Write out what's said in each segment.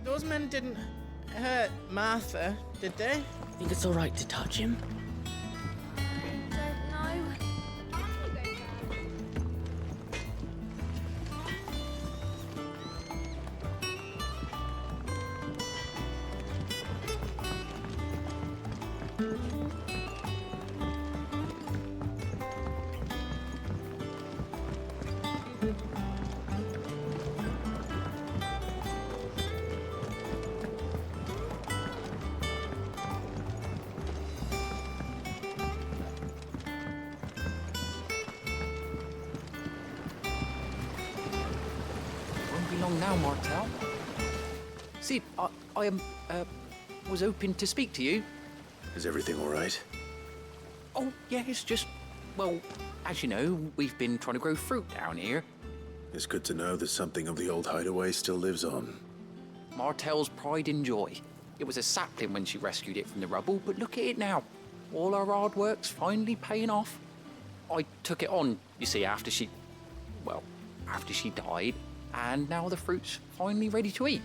Those men didn't hurt Martha, did they? Think it's all right to touch him? Don't know. Won't be long now, Martel. Sid, I was hoping to speak to you. Is everything all right? Oh, yeah, it's just, well, as you know, we've been trying to grow fruit down here. It's good to know that something of the old hideaway still lives on. Martel's pride and joy. It was a sapling when she rescued it from the rubble, but look at it now. All our hard work's finally paying off. I took it on, you see, after she died, and now the fruit's finally ready to eat.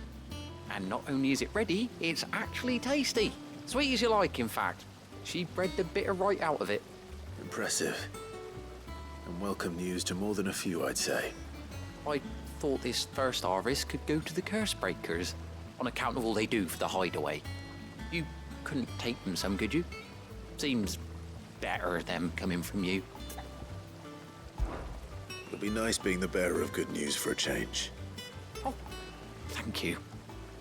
And not only is it ready, it's actually tasty. Sweet as you like, in fact. She bred the bitter right out of it. Impressive. And welcome news to more than a few, I'd say. I thought this first harvest could go to the curse breakers, on account of all they do for the hideaway. You couldn't take them some, could you? Seems better them coming from you. It'll be nice being the bearer of good news for a change. Oh, thank you.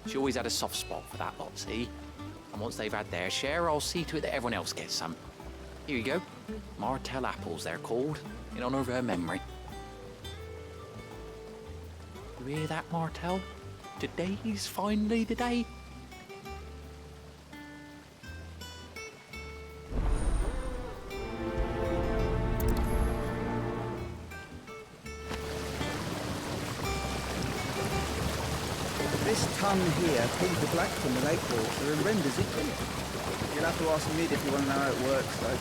She always had a soft spot for that lot, see? And once they've had their share, I'll see to it that everyone else gets some. Here you go. Martel apples, they're called, in honour of her memory. You hear that, Martel? Today's finally the day. This tongue here pulls the black from the lake water and renders it clear. You'll have to ask Mid if you want to know how it works, though.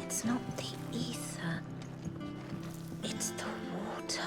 It's not the ether. It's the water.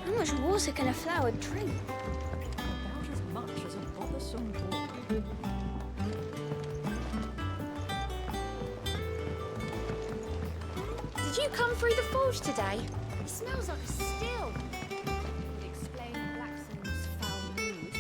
How much water can a flower drink? About as much as a bothersome boy. Did you come through the forge today? It smells like a still. Explain Blackson's foul mood.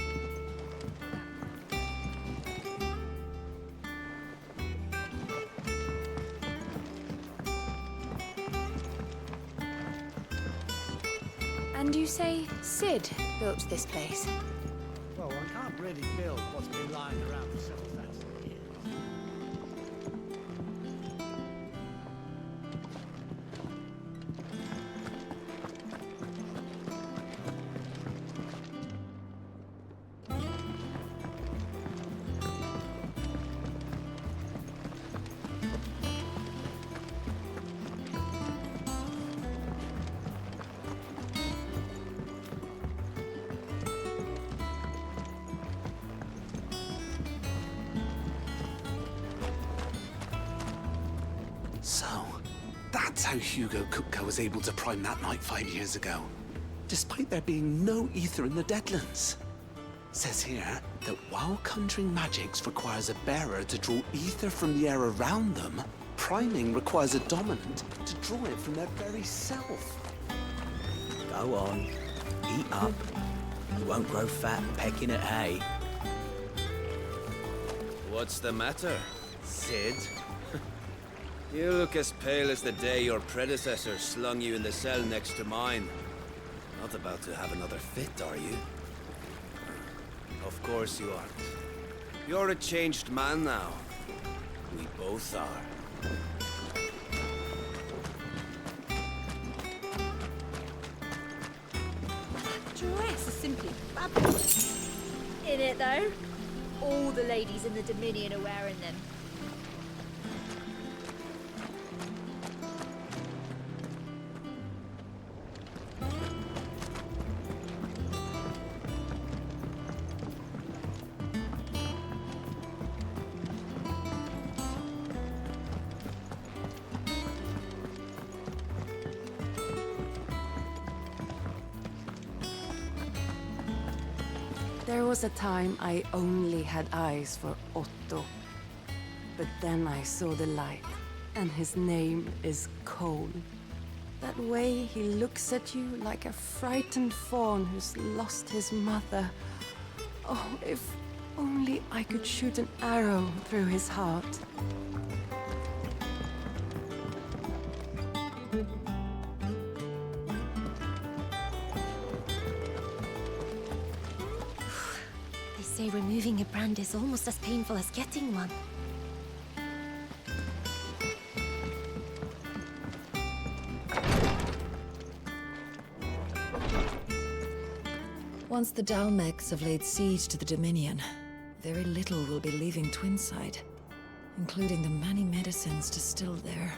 And you say Sid built this place? Well, one can't really build what's been lying around for several thousand years. So, that's how Hugo Kupka was able to prime that night 5 years ago, despite there being no ether in the Deadlands. Says here that while conjuring magics requires a bearer to draw ether from the air around them, priming requires a dominant to draw it from their very self. Go on, eat up. You won't grow fat pecking at hay. What's the matter? Sid? You look as pale as the day your predecessor slung you in the cell next to mine. Not about to have another fit, are you? Of course you aren't. You're a changed man now. We both are. Dress is simply fabulous. In it, though. All the ladies in the Dominion are wearing them. There was a time I only had eyes for Otto. But then I saw the light, and his name is Cole. That way he looks at you like a frightened fawn who's lost his mother. Oh, if only I could shoot an arrow through his heart. They say removing a brand is almost as painful as getting one. Once the Dalmecs have laid siege to the Dominion, very little will be leaving Twinside, including the many medicines distilled there.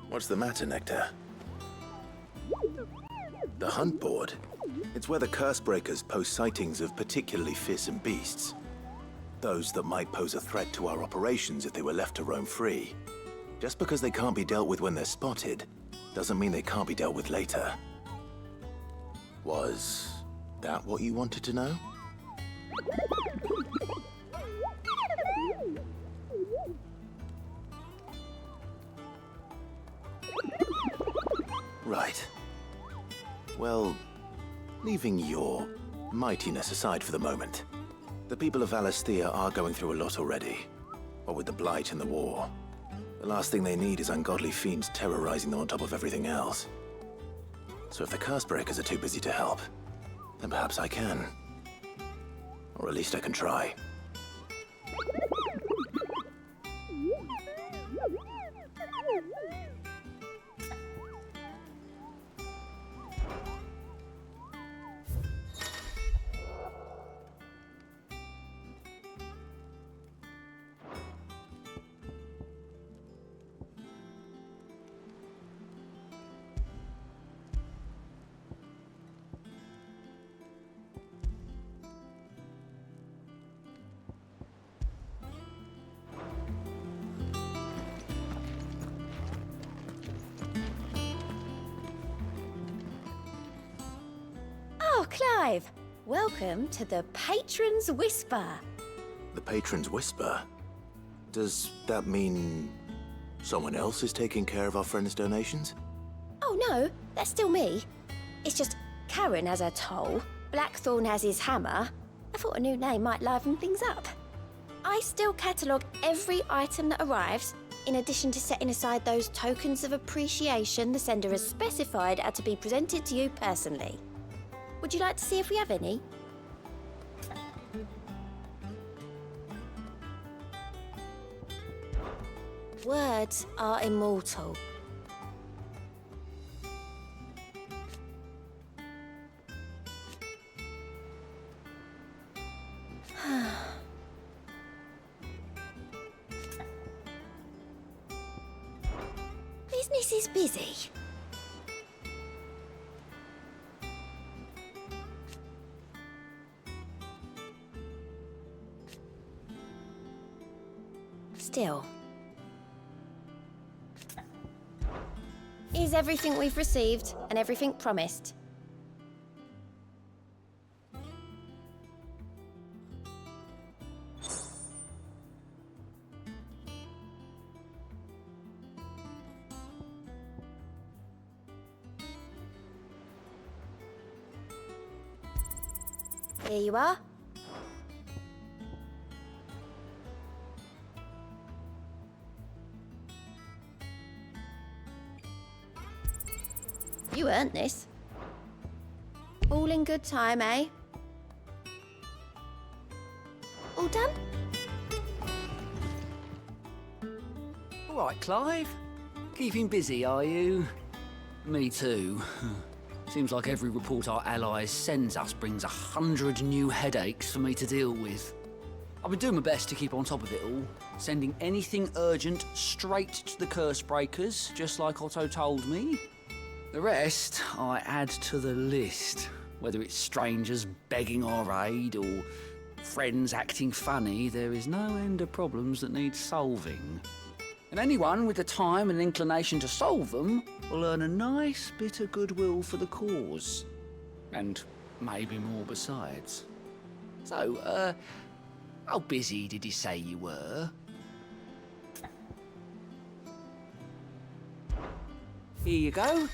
What's the matter, Nectar? The hunt board? It's where the Cursebreakers post sightings of particularly fearsome beasts. Those that might pose a threat to our operations if they were left to roam free. Just because they can't be dealt with when they're spotted, doesn't mean they can't be dealt with later. Was that what you wanted to know? Right. Well, leaving your mightiness aside for the moment, the people of Valisthea are going through a lot already. What with the Blight and the war. The last thing they need is ungodly fiends terrorizing them on top of everything else. So if the Cursebreakers are too busy to help, then perhaps I can. Or at least I can try. Oh, Clive! Welcome to the Patron's Whisper. The Patron's Whisper? Does that mean someone else is taking care of our friend's donations? Oh no, that's still me. It's just Karen has her toll, Blackthorn has his hammer. I thought a new name might liven things up. I still catalogue every item that arrives, in addition to setting aside those tokens of appreciation the sender has specified are to be presented to you personally. Would you like to see if we have any? Words are immortal. Business is busy. Still. Is everything we've received and everything promised? Here you are. You earned this. All in good time, eh? All done? All right, Clive. Keeping busy, are you? Me too. Seems like every report our allies sends us brings 100 new headaches for me to deal with. I've been doing my best to keep on top of it all, sending anything urgent straight to the curse breakers, just like Otto told me. The rest I add to the list, whether it's strangers begging our aid or friends acting funny. There is no end of problems that need solving. And anyone with the time and inclination to solve them will earn a nice bit of goodwill for the cause. And maybe more besides. So, how busy did you say you were? Here you go.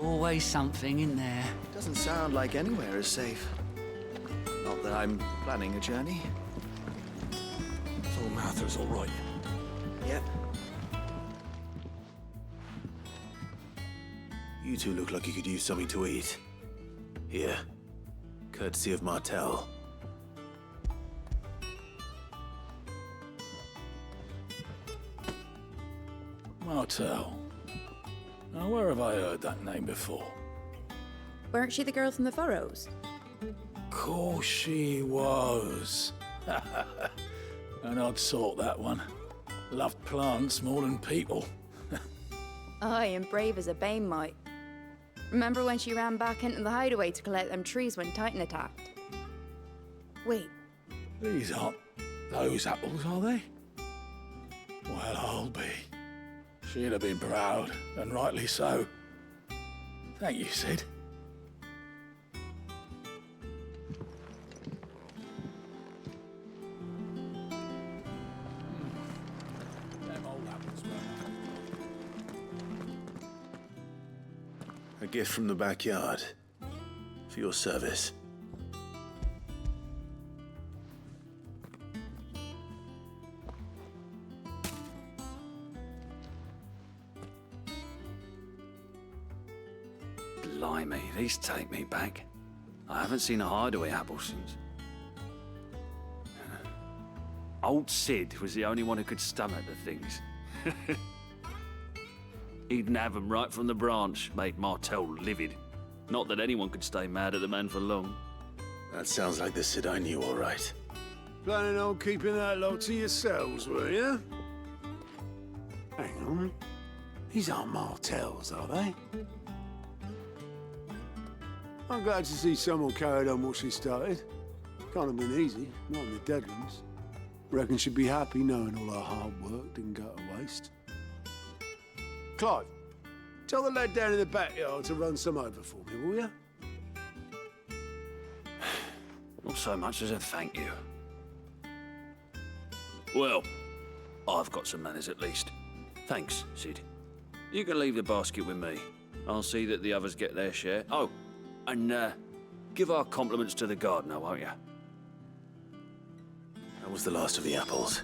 Always something in there. Doesn't sound like anywhere is safe. Not that I'm planning a journey. So Martha's all right. Yep. You two look like you could use something to eat. Here. Courtesy of Martell. Martell. Now, where have I heard that name before? Weren't she the girl from the Furrows? Course she was. An odd sort, that one. Loved plants more than people. Aye, and brave as a bane might. Remember when she ran back into the hideaway to collect them trees when Titan attacked? Wait, These aren't those apples, are they? Well, I'll be. She'd have been proud, and rightly so. Thank you, Sid. Them old apples A gift from the backyard. For your service. Blimey, these take me back. I haven't seen a hideaway apple since. Old Sid was the only one who could stomach the things. He'd nab 'em right from the branch, made Martell livid. Not that anyone could stay mad at the man for long. That sounds like the Sid I knew, all right. Planning on keeping that lot to yourselves, were you? Hang on. These aren't Martells, are they? I'm glad to see someone carried on what she started. Can't have been easy, not in the Deadlands. Reckon she'd be happy knowing all her hard work didn't go to waste. Clive, tell the lad down in the backyard to run some over for me, will you? Not so much as a thank you. Well, I've got some manners at least. Thanks, Sid. You can leave the basket with me. I'll see that the others get their share. Oh, and give our compliments to the gardener, won't you? That was the last of the apples.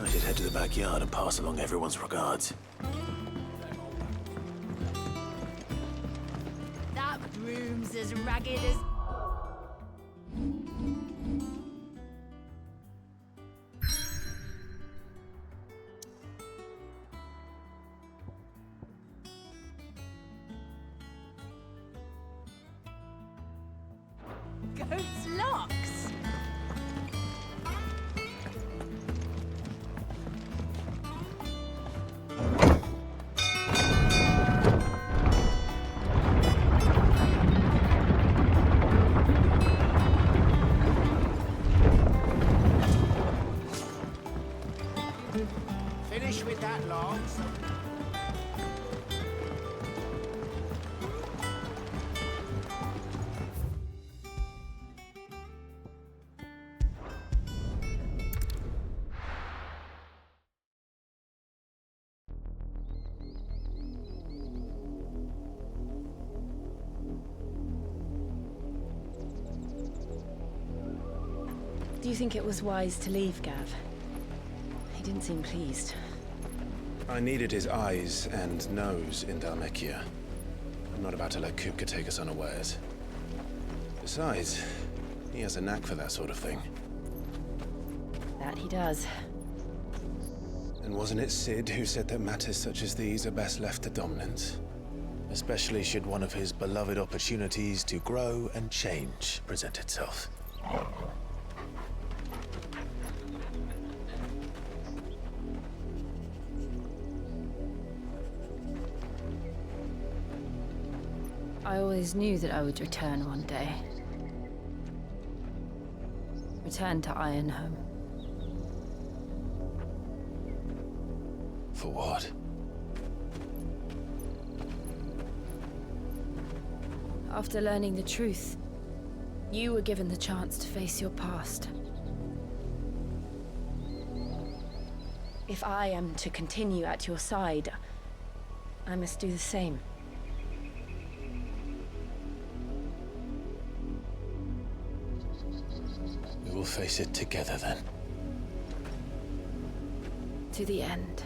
I should head to the backyard and pass along everyone's regards. That broom's as ragged as... Goat's locks! Finish with that, Logs. Do you think it was wise to leave, Gav? He didn't seem pleased. I needed his eyes and nose in Dhalmekia. I'm not about to let Kupka take us unawares. Besides, he has a knack for that sort of thing. That he does. And wasn't it Sid who said that matters such as these are best left to dominance? Especially should one of his beloved opportunities to grow and change present itself. I always knew that I would return one day. Return to Ironhome. For what? After learning the truth, you were given the chance to face your past. If I am to continue at your side, I must do the same. We will face it together then. To the end.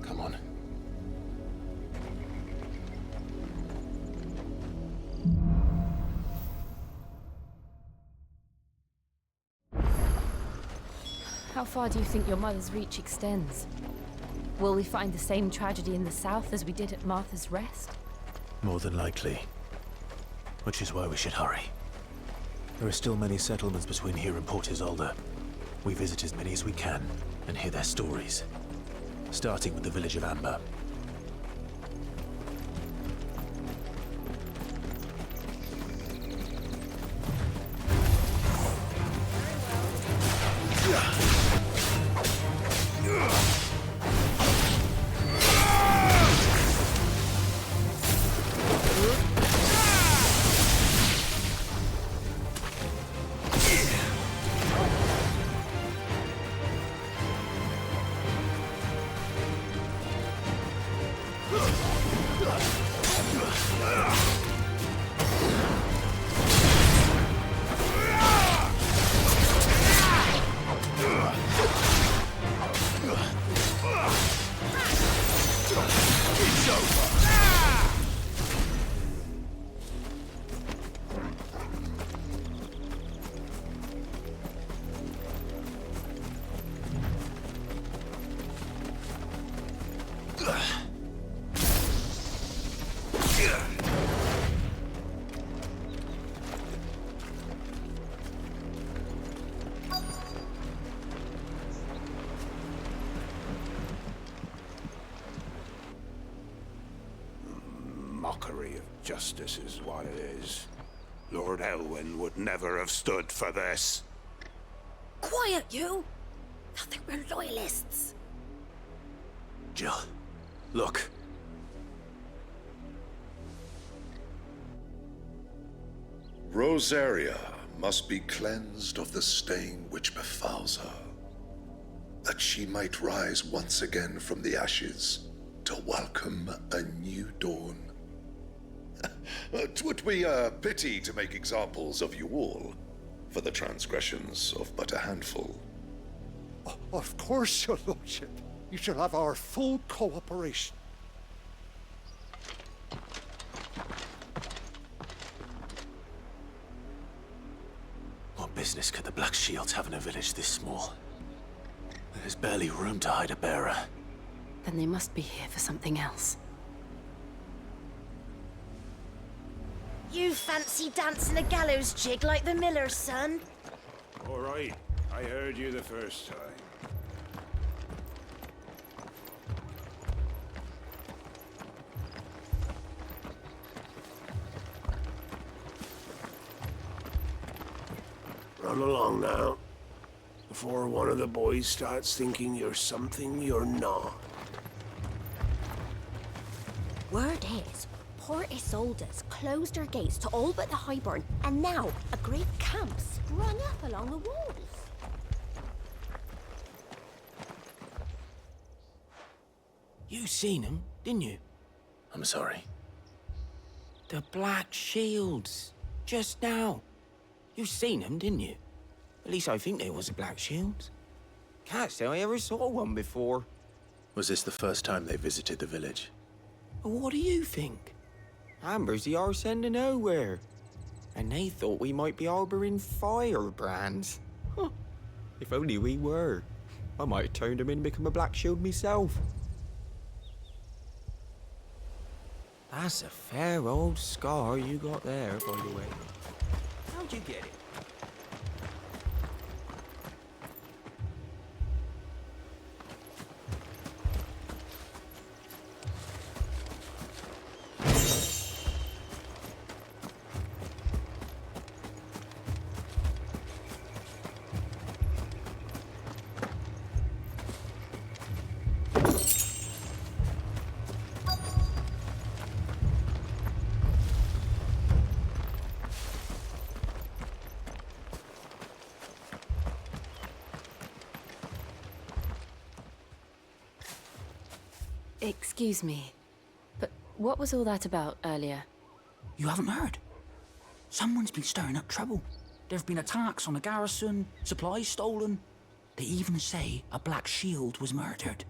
Come on. How far do you think your mother's reach extends? Will we find the same tragedy in the south as we did at Martha's Rest? More than likely. Which is why we should hurry. There are still many settlements between here and Port Isolde. We visit as many as we can and hear their stories. Starting with the village of Amber. Mockery of justice is what it is. Lord Elwyn would never have stood for this. Quiet, you! Nothing, we're loyalists. Jill, look. Rosaria must be cleansed of the stain which befouls her, that she might rise once again from the ashes to welcome a new dawn. 'Twould be a pity to make examples of you all, for the transgressions of but a handful. Of course, your lordship. You shall have our full cooperation. What business could the Black Shields have in a village this small? There's barely room to hide a bearer. Then they must be here for something else. You fancy dancing a gallows jig like the miller's son? All right, I heard you the first time. Run along now, before one of the boys starts thinking you're something you're not. Word is, Port Isolde's closed her gates to all but the Highborn, and now a great camp sprung up along the walls. You seen him, didn't you? I'm sorry. The Black Shields. Just now. You seen them, didn't you? At least I think they was the Black Shields. Can't say I ever saw one before. Was this the first time they visited the village? What do you think? Amber's the arse end of nowhere. And they thought we might be harboring firebrands. Huh. If only we were. I might have turned them in and become a Black Shield myself. That's a fair old scar you got there, by the way. How'd you get it? Excuse me, but what was all that about earlier? You haven't heard? Someone's been stirring up trouble. There have been attacks on the garrison, supplies stolen. They even say a Black Shield was murdered.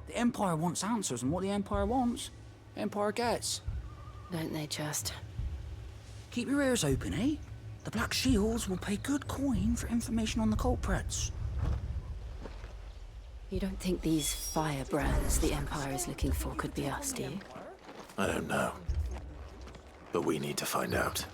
The Empire wants answers, and what the Empire wants, the Empire gets. Don't they just? Keep your ears open, eh? The Black Shields will pay good coin for information on the culprits. You don't think these firebrands the Empire is looking for could be us, do you? I don't know. But we need to find out.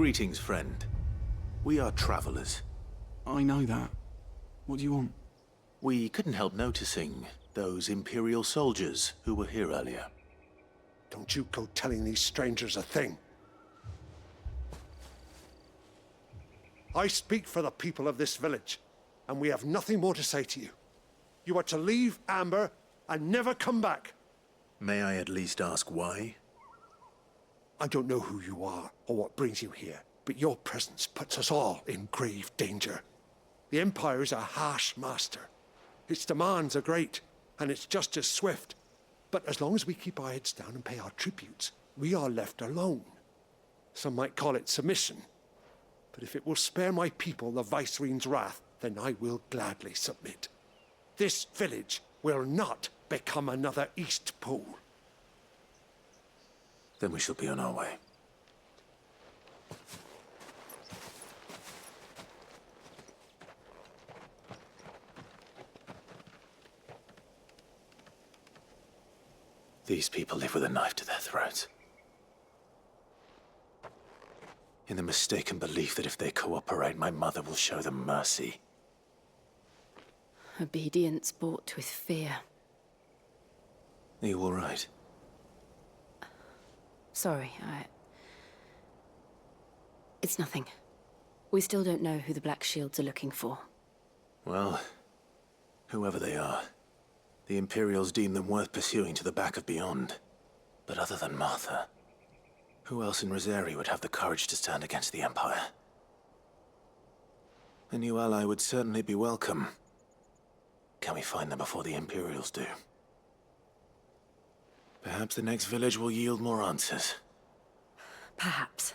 Greetings, friend. We are travelers. I know that. What do you want? We couldn't help noticing those Imperial soldiers who were here earlier. Don't you go telling these strangers a thing. I speak for the people of this village, and we have nothing more to say to you. You are to leave Amber and never come back. May I at least ask why? I don't know who you are or what brings you here, but your presence puts us all in grave danger. The Empire is a harsh master. Its demands are great, and its justice swift. But as long as we keep our heads down and pay our tributes, we are left alone. Some might call it submission. But if it will spare my people the Viceroy's wrath, then I will gladly submit. This village will not become another East Pool. Then we shall be on our way. These people live with a knife to their throats. In the mistaken belief that if they cooperate, my mother will show them mercy. Obedience bought with fear. Are you all right? Sorry, It's nothing. We still don't know who the Black Shields are looking for. Well, whoever they are, the Imperials deem them worth pursuing to the back of beyond. But other than Martha, who else in Rosari would have the courage to stand against the Empire? A new ally would certainly be welcome. Can we find them before the Imperials do? Perhaps the next village will yield more answers. Perhaps.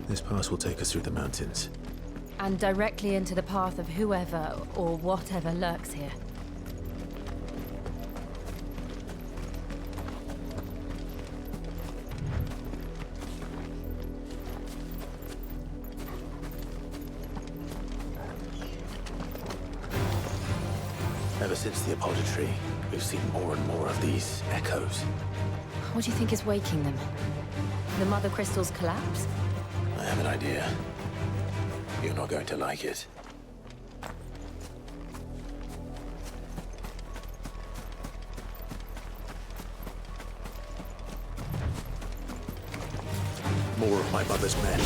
This pass will take us through the mountains. And directly into the path of whoever or whatever lurks here. Ever since the Apodatory, we've seen more and more of these echoes. What do you think is waking them? The Mother Crystal's collapse? I have an idea. You're not going to like it. More of my mother's men.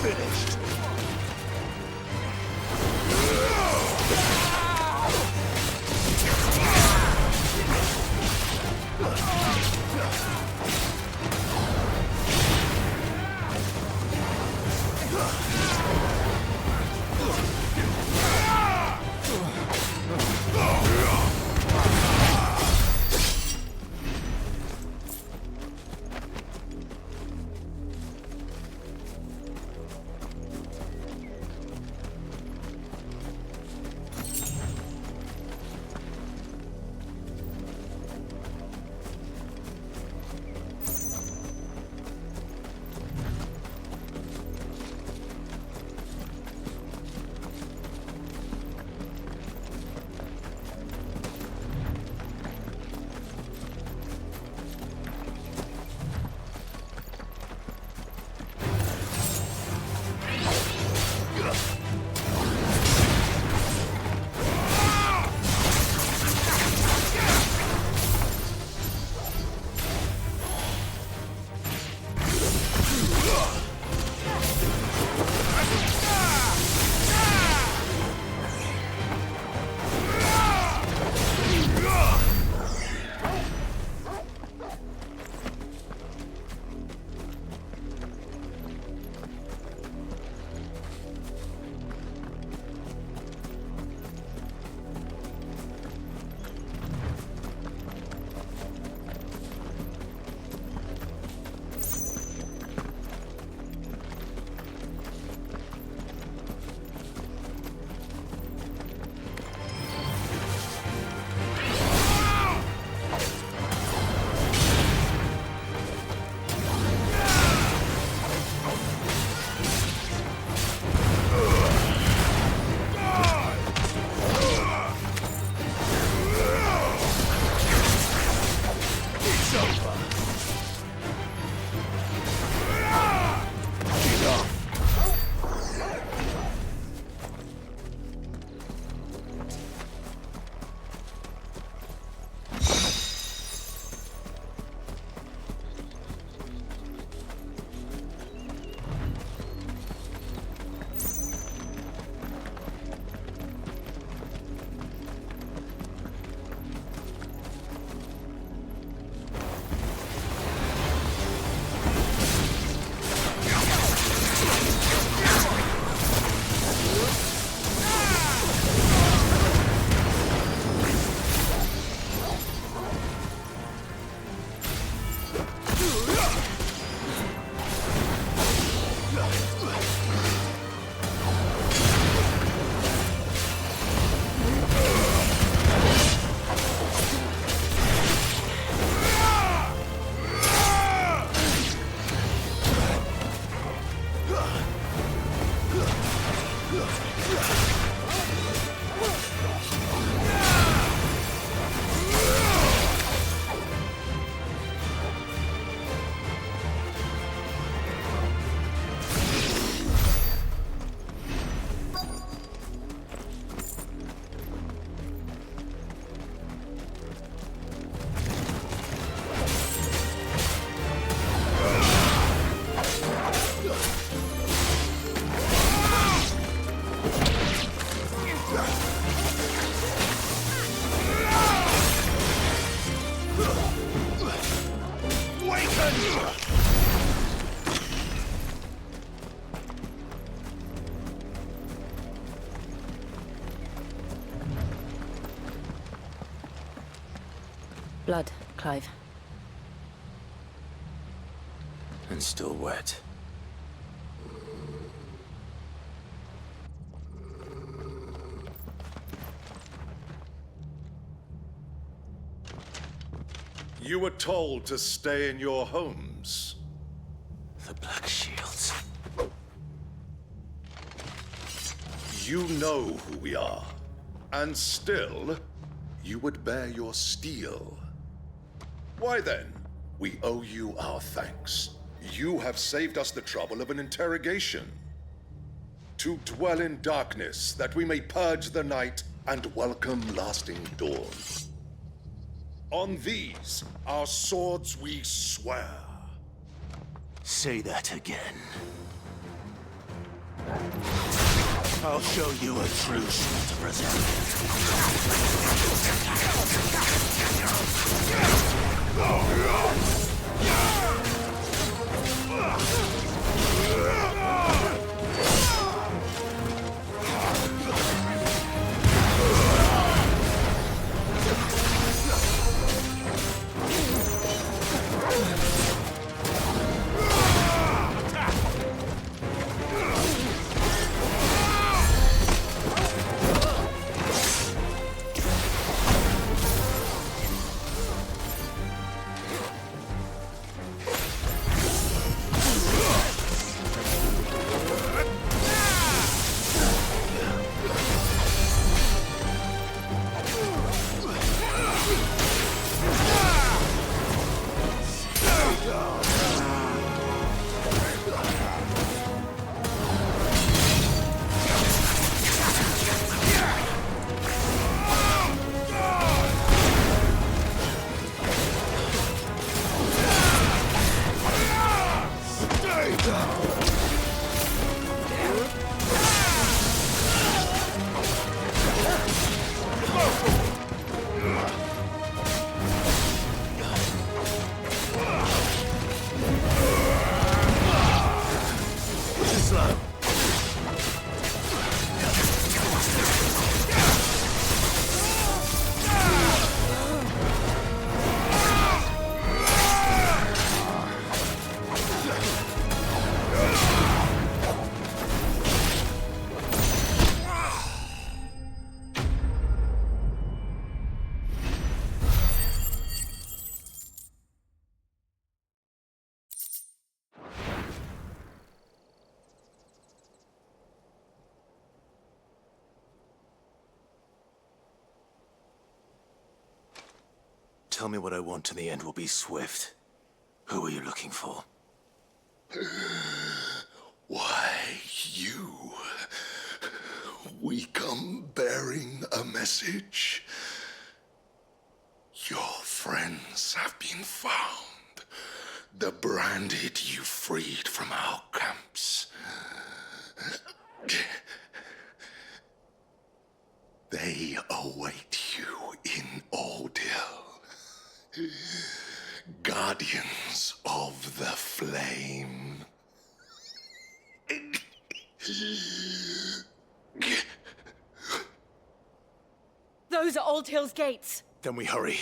Finished. Blood, Clive. And still wet. You were told to stay in your homes. The Black Shields. You know who we are. And still, you would bear your steel. Why then? We owe you our thanks. You have saved us the trouble of an interrogation. to dwell in darkness, that we may purge the night and welcome lasting dawn. On these, our swords we swear. Say that again. I'll show you a true shield to Tell me what I want and the end will be swift. Who are you looking for? Why, you. We come bearing a message. Your friends have been found. The branded you freed from our camps. They await you in Ordeal. Guardians of the Flame. Those are Old Hill's gates. Then we hurry.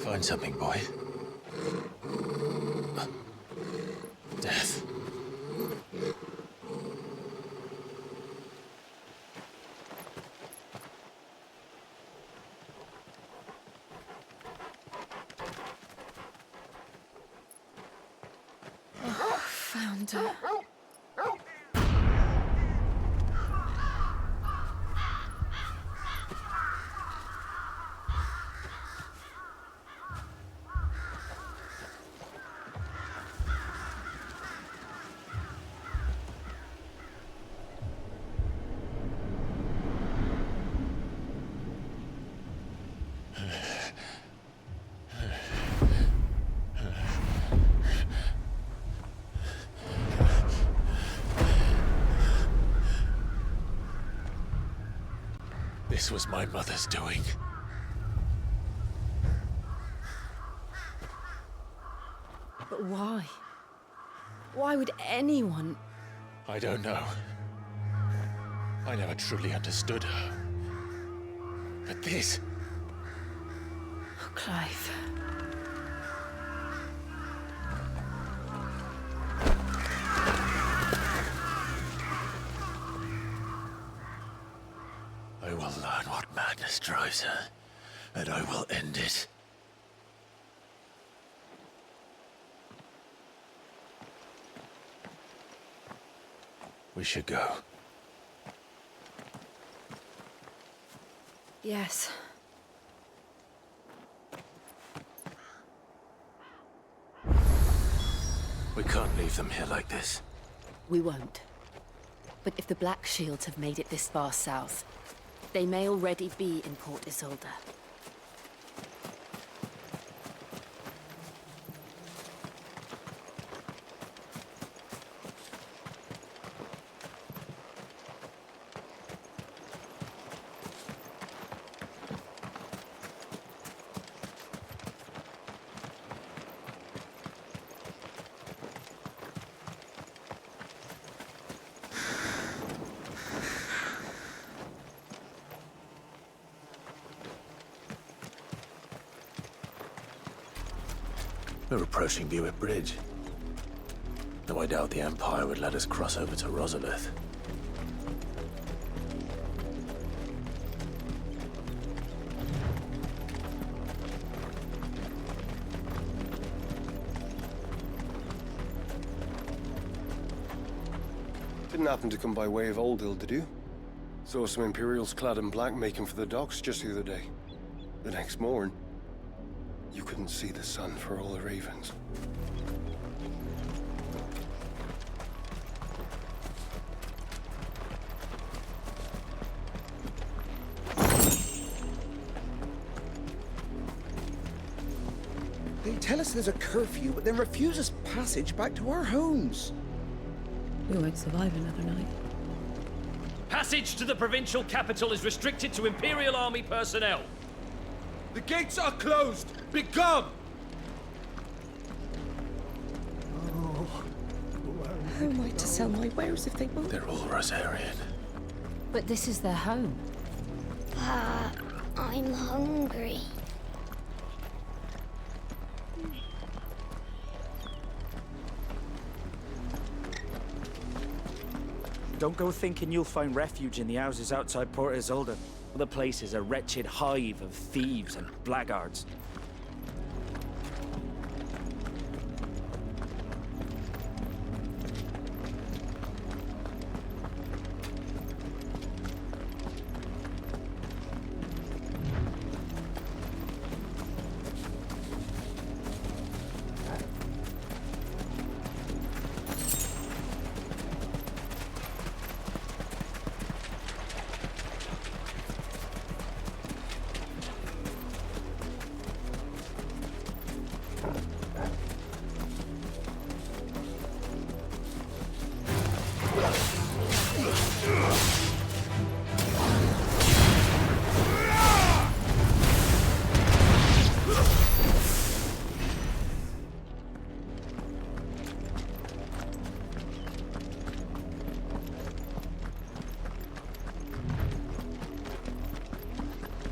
Find something, boy. Death. Found her. This was my mother's doing. But why? Why would anyone... I don't know. I never truly understood her. But this... Oh, Clive. I will learn what madness drives her, and I will end it. We should go. Yes. We can't leave them here like this. We won't. But if the Black Shields have made it this far south, they may already be in Port Isolde. We're approaching Buick Bridge. Though I doubt the Empire would let us cross over to Rosalith. Didn't happen to come by way of Oldhill, did you? Saw some Imperials clad in black making for the docks just the other day. The next morn, you couldn't see the sun for all the ravens. They tell us there's a curfew, but then refuse us passage back to our homes. We won't survive another night. Passage to the provincial capital is restricted to Imperial Army personnel. The gates are closed! Begone! How am I to sell my wares if they won't? They're all Rosarian. But this is their home. I'm hungry. Don't go thinking you'll find refuge in the houses outside Port Isolde. The place is a wretched hive of thieves and blackguards.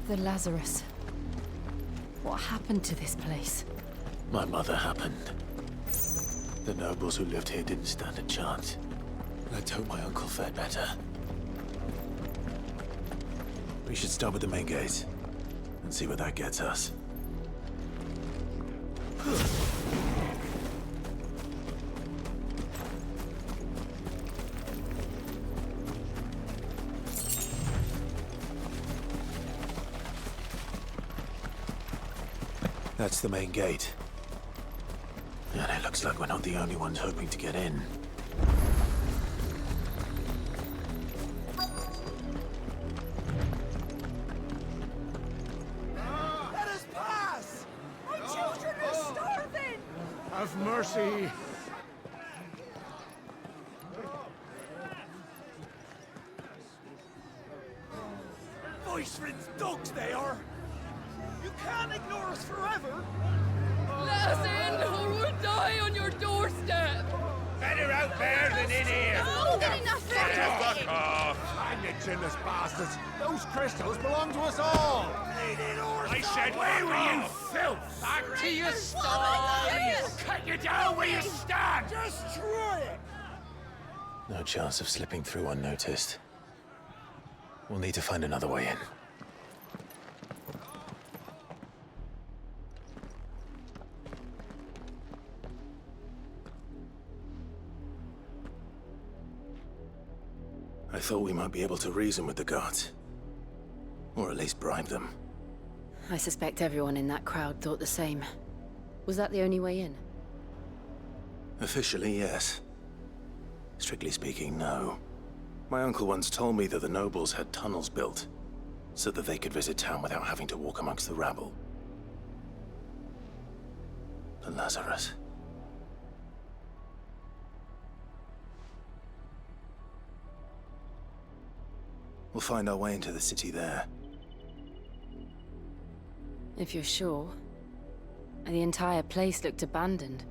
The Lazarus. What happened to this place? My mother happened. The nobles who lived here didn't stand a chance. Let's hope my uncle fared better. We should start with the main gate and see where that gets us. That's the main gate. And it looks like we're not the only ones hoping to get in. Let us pass! My children are starving! Have mercy! Iceland's dogs they are! You can't ignore us forever! Let us in, or we'll die on your doorstep! Better out there than in here! Oh, get enough Fuck off! And you chinless bastards! Those crystals belong to us all! I said, where were you, filth? Back to your stalls! Cut you down where you stand! Just try it! No chance of slipping through unnoticed. We'll need to find another way in. I thought we might be able to reason with the guards. Or at least bribe them. I suspect everyone in that crowd thought the same. Was that the only way in? Officially, yes. Strictly speaking, no. My uncle once told me that the nobles had tunnels built, so that they could visit town without having to walk amongst the rabble. The Lazarus. We'll find our way into the city there. If you're sure. The entire place looked abandoned.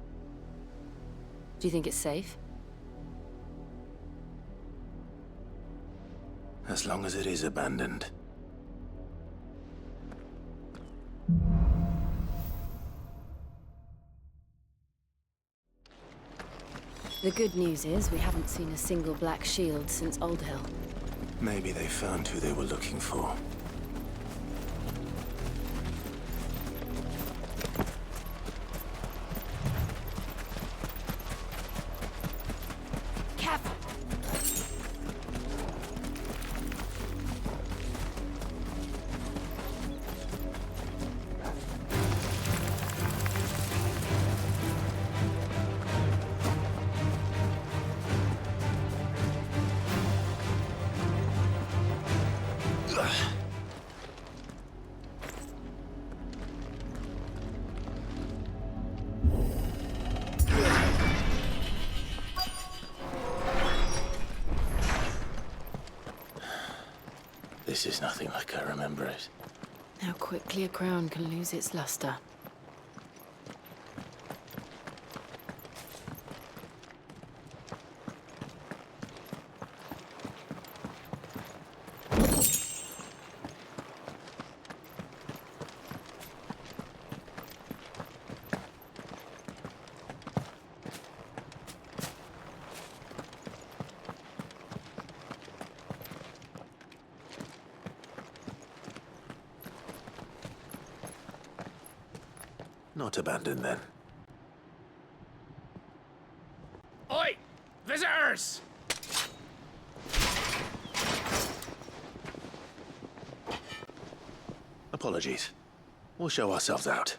Do you think it's safe? As long as it is abandoned. The good news is we haven't seen a single black shield since Old Hill. Maybe they found who they were looking for. Careful! This is nothing like I remember it. How quickly a crown can lose its luster. Not abandoned, then. Oi! Visitors! Apologies. We'll show ourselves out.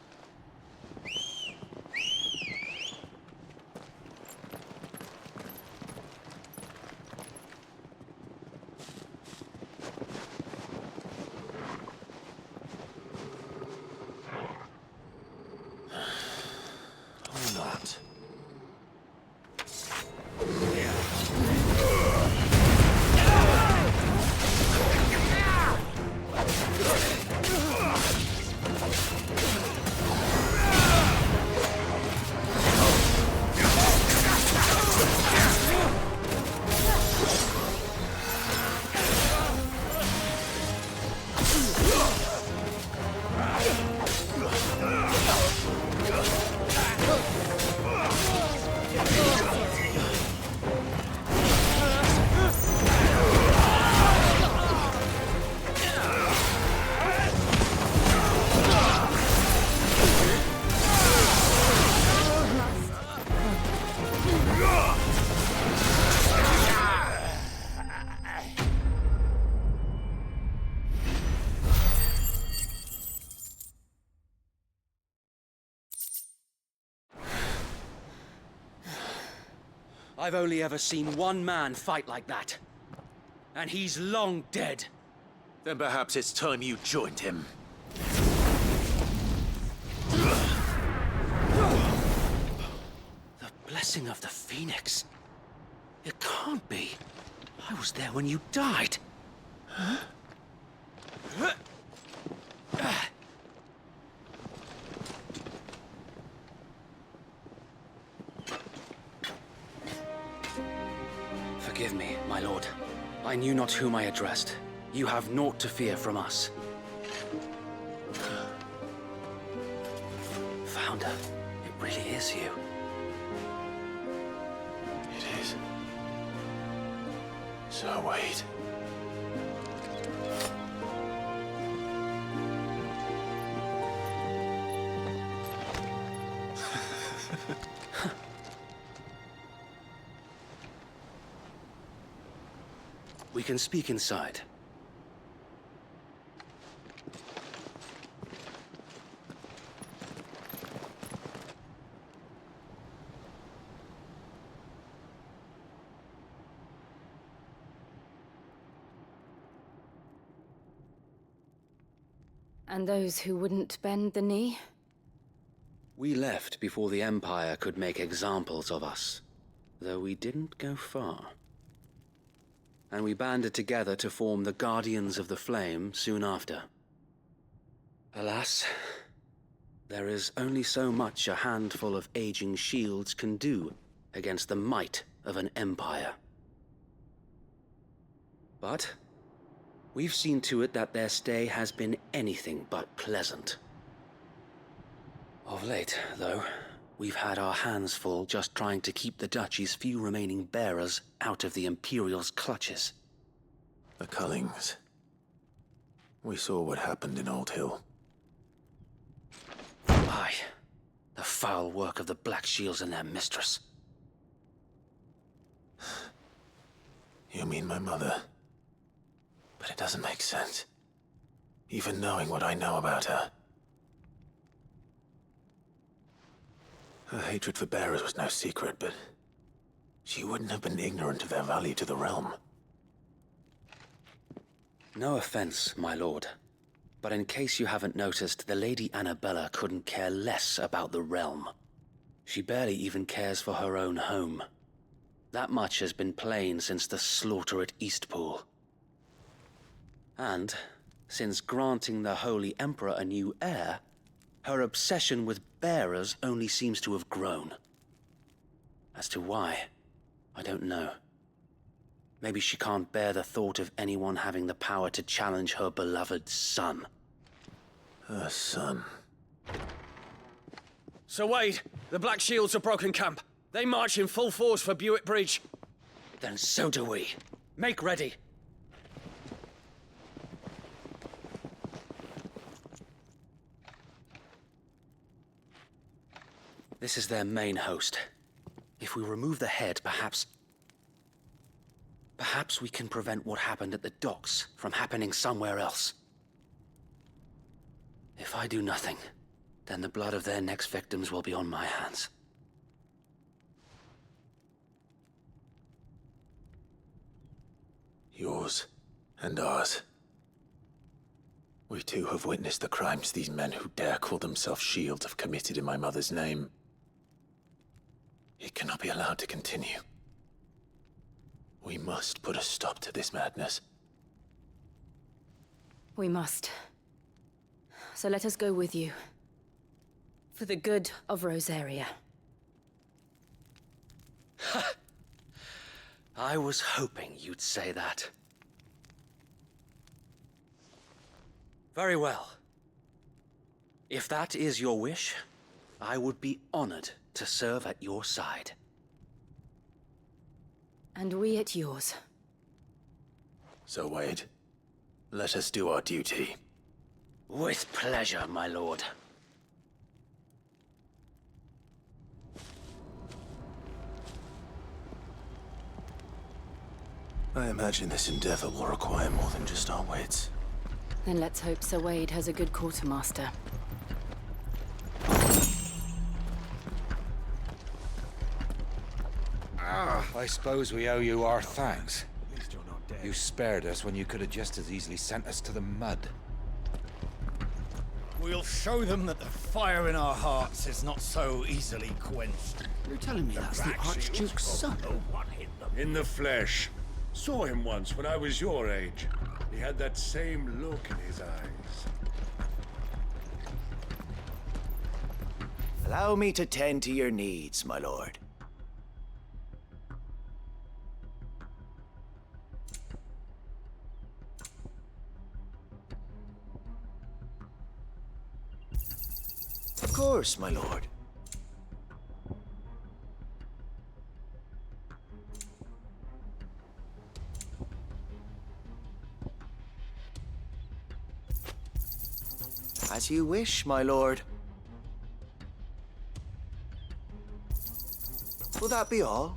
Or not. I've only ever seen one man fight like that. And he's long dead. Then perhaps it's time you joined him. The blessing of the Phoenix. It can't be. I was there when you died. Huh? Forgive me, my lord. I knew not whom I addressed. You have naught to fear from us. Founder, it really is you. It is. So wait. We can speak inside. And those who wouldn't bend the knee? We left before the Empire could make examples of us, though we didn't go far. And we banded together to form the Guardians of the Flame soon after. Alas, there is only so much a handful of aging shields can do against the might of an empire. But we've seen to it that their stay has been anything but pleasant. Of late, though, we've had our hands full just trying to keep the Duchy's few remaining bearers out of the Imperial's clutches. The Cullings. We saw what happened in Old Hill. Aye. The foul work of the Black Shields and their mistress. You mean my mother? But it doesn't make sense. Even knowing what I know about her. Her hatred for bearers was no secret, but she wouldn't have been ignorant of their value to the realm. No offense, my lord, but in case you haven't noticed, the Lady Annabella couldn't care less about the realm. She barely even cares for her own home. That much has been plain since the slaughter at Eastpool. And, since granting the Holy Emperor a new heir, her obsession with bearers only seems to have grown. As to why, I don't know. Maybe she can't bear the thought of anyone having the power to challenge her beloved son. Her son. Sir Wade, the Black Shields have broken camp. They march in full force for Buick Bridge. Then so do we. Make ready. This is their main host. If we remove the head, perhaps we can prevent what happened at the docks from happening somewhere else. If I do nothing, then the blood of their next victims will be on my hands. Yours and ours. We too have witnessed the crimes these men who dare call themselves Shield have committed in my mother's name. It cannot be allowed to continue. We must put a stop to this madness. We must. So let us go with you. For the good of Rosaria. I was hoping you'd say that. Very well. If that is your wish, I would be honored to serve at your side. And we at yours. So, Wade, let us do our duty. With pleasure, my lord. I imagine this endeavor will require more than just our wits. Then let's hope Sir Wade has a good quartermaster. I suppose we owe you our thanks. You spared us when you could have just as easily sent us to the mud. We'll show them that the fire in our hearts is not so easily quenched. You're telling me that's the Archduke's son? In the flesh. Saw him once when I was your age. He had that same look in his eyes. Allow me to tend to your needs, my lord. Of course, my lord. As you wish, my lord. Will that be all?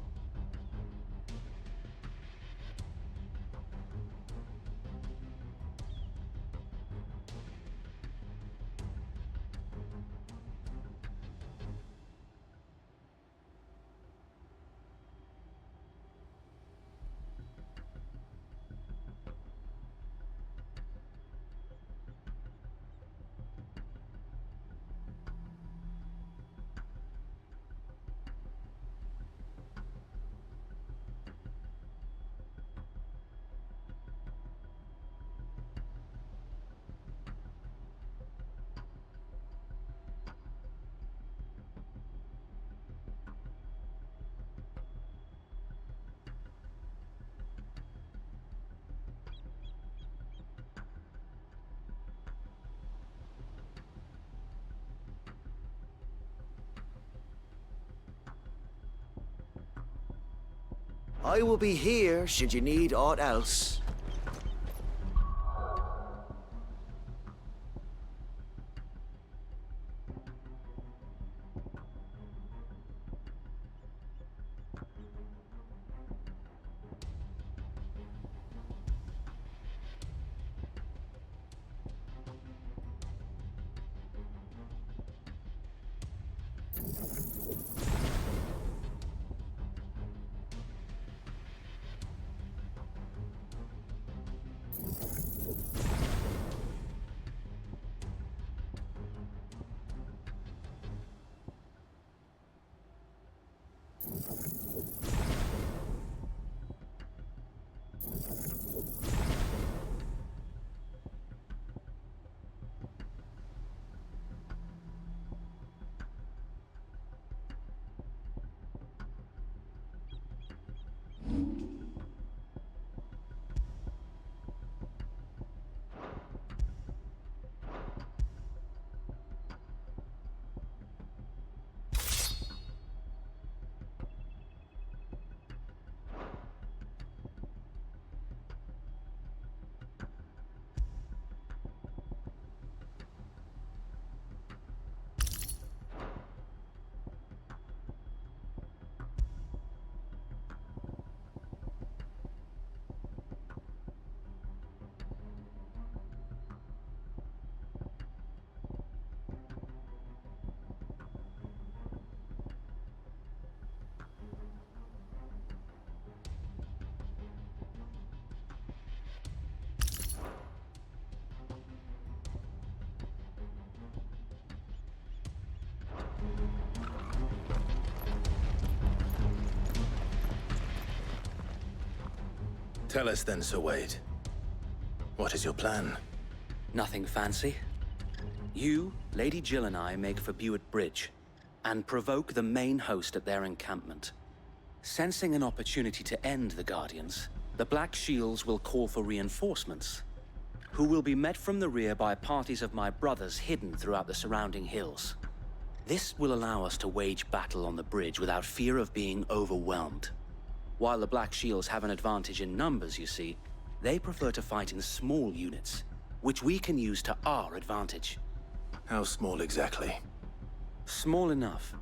I will be here should you need aught else. Tell us then, Sir Wade. What is your plan? Nothing fancy. You, Lady Jill and I make for Buett Bridge and provoke the main host at their encampment. Sensing an opportunity to end the Guardians, the Black Shields will call for reinforcements, who will be met from the rear by parties of my brothers hidden throughout the surrounding hills. This will allow us to wage battle on the bridge without fear of being overwhelmed. While the Black Shields have an advantage in numbers, you see, they prefer to fight in small units, which we can use to our advantage. How small exactly? Small enough,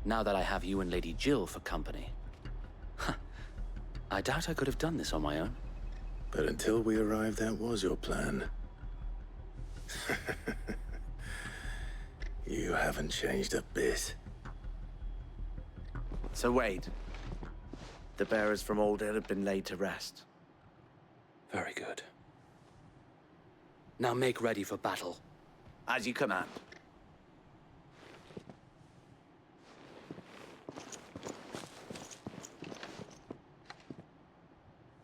now that I have you and Lady Jill for company. I doubt I could have done this on my own. But until we arrived, that was your plan. You haven't changed a bit. So Wade, the bearers from Aldale have been laid to rest. Very good. Now make ready for battle. As you command.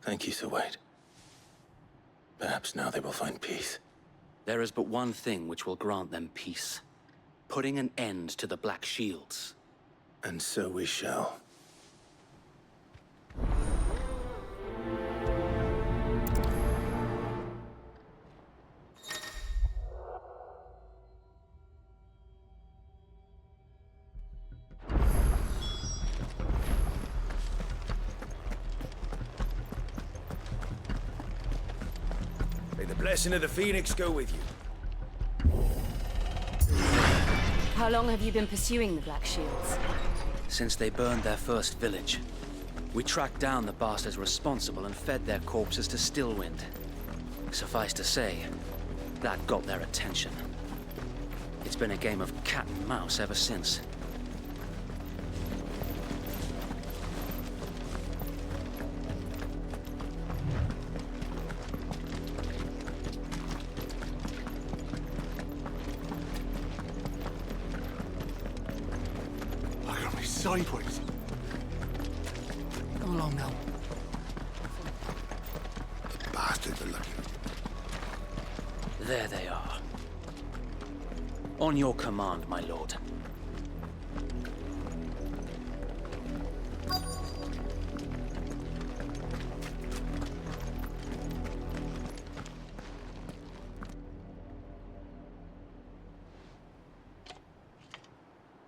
Thank you, Sir Wade. Perhaps now they will find peace. There is but one thing which will grant them peace. Putting an end to the Black Shields. And so we shall. May the blessing of the Phoenix go with you. How long have you been pursuing the Black Shields? Since they burned their first village. We tracked down the bastards responsible and fed their corpses to Stillwind. Suffice to say, that got their attention. It's been a game of cat and mouse ever since. I got me sideways. Come along now. Bastards are lucky. There they are. On your command, my lord.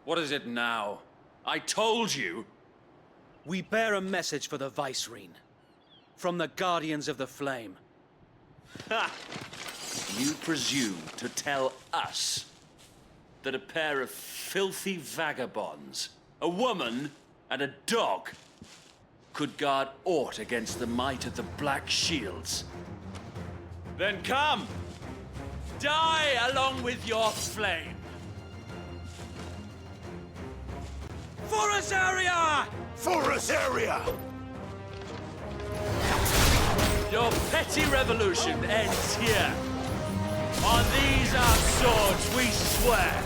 What is it now? I told you! We bear a message for the Vicereine. From the Guardians of the Flame. Ha! You presume to tell us that a pair of filthy vagabonds, a woman and a dog, could guard aught against the might of the Black Shields? Then come! Die along with your flame! For Azaria! For Azaria! Your petty revolution ends here. On these our swords we swear.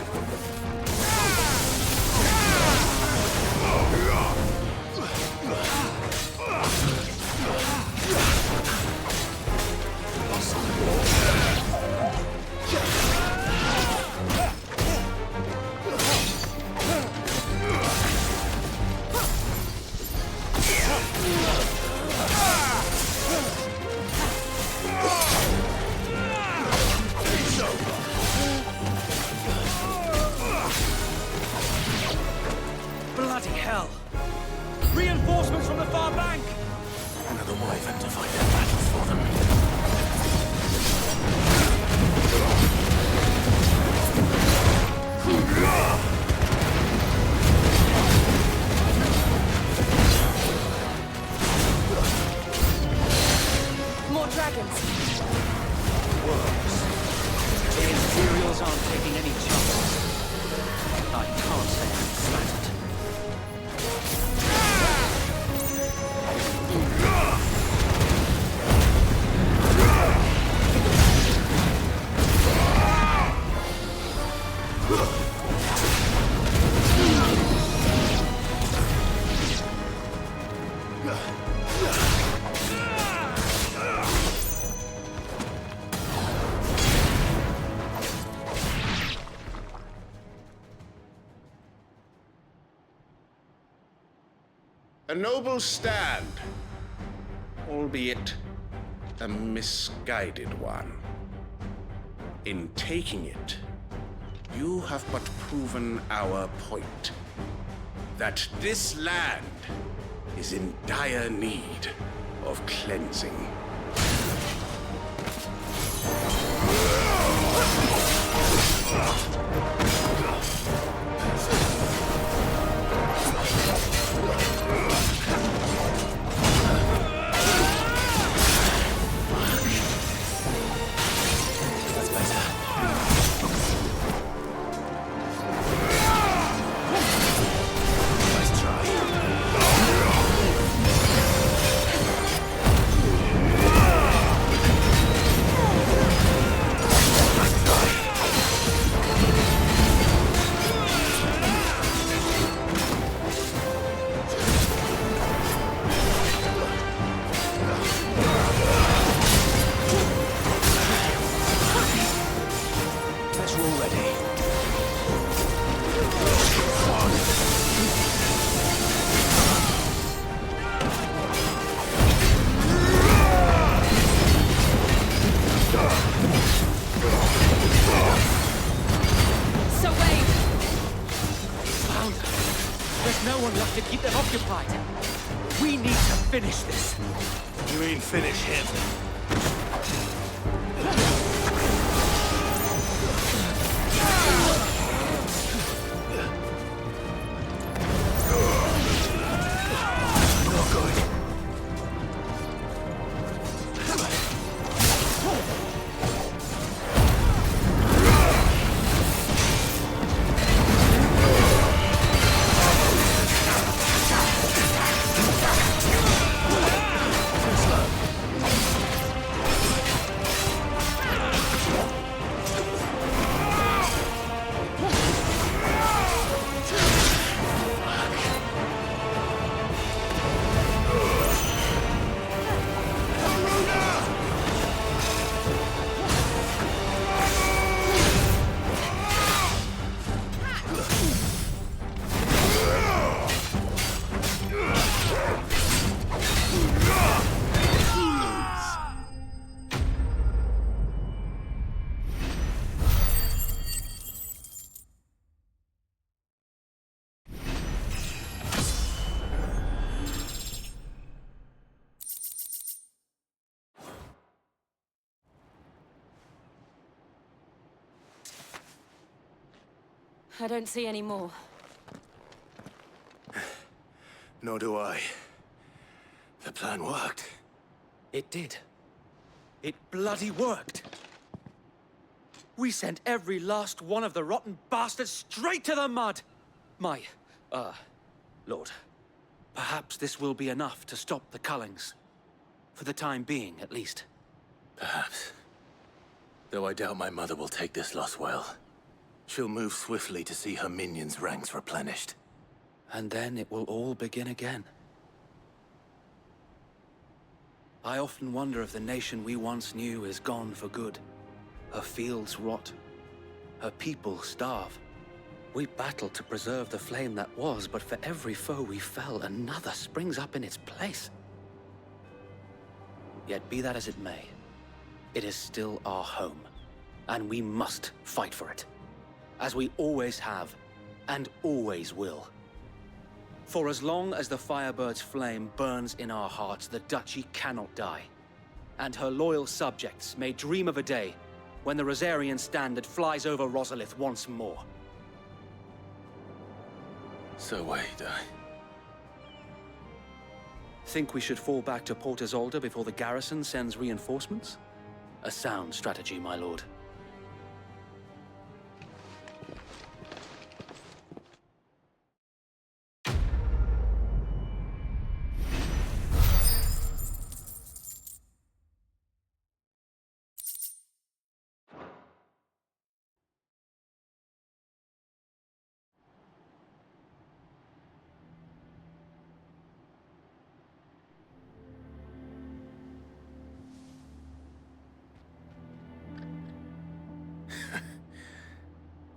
Bloody hell! Reinforcements from the far bank! Another wyvern to fight a battle for them. More dragons! Worms. The Imperials aren't taking any chances. I can't say I'm flattered. A noble stand, albeit a misguided one. In taking it, you have but proven our point, that this land is in dire need of cleansing. We need to finish this. You mean finish him? I don't see any more. Nor do I. The plan worked. It did. It bloody worked. We sent every last one of the rotten bastards straight to the mud! Lord, perhaps this will be enough to stop the Cullings. For the time being, at least. Perhaps. Though I doubt my mother will take this loss well. She'll move swiftly to see her minions' ranks replenished. And then it will all begin again. I often wonder if the nation we once knew is gone for good. Her fields rot. Her people starve. We battled to preserve the flame that was, but for every foe we fell, another springs up in its place. Yet be that as it may, it is still our home, and we must fight for it. As we always have, and always will. For as long as the Firebird's flame burns in our hearts, the Duchy cannot die. And her loyal subjects may dream of a day when the Rosarian standard flies over Rosalith once more. So wait, Think we should fall back to Port Isolde before the garrison sends reinforcements? A sound strategy, my lord.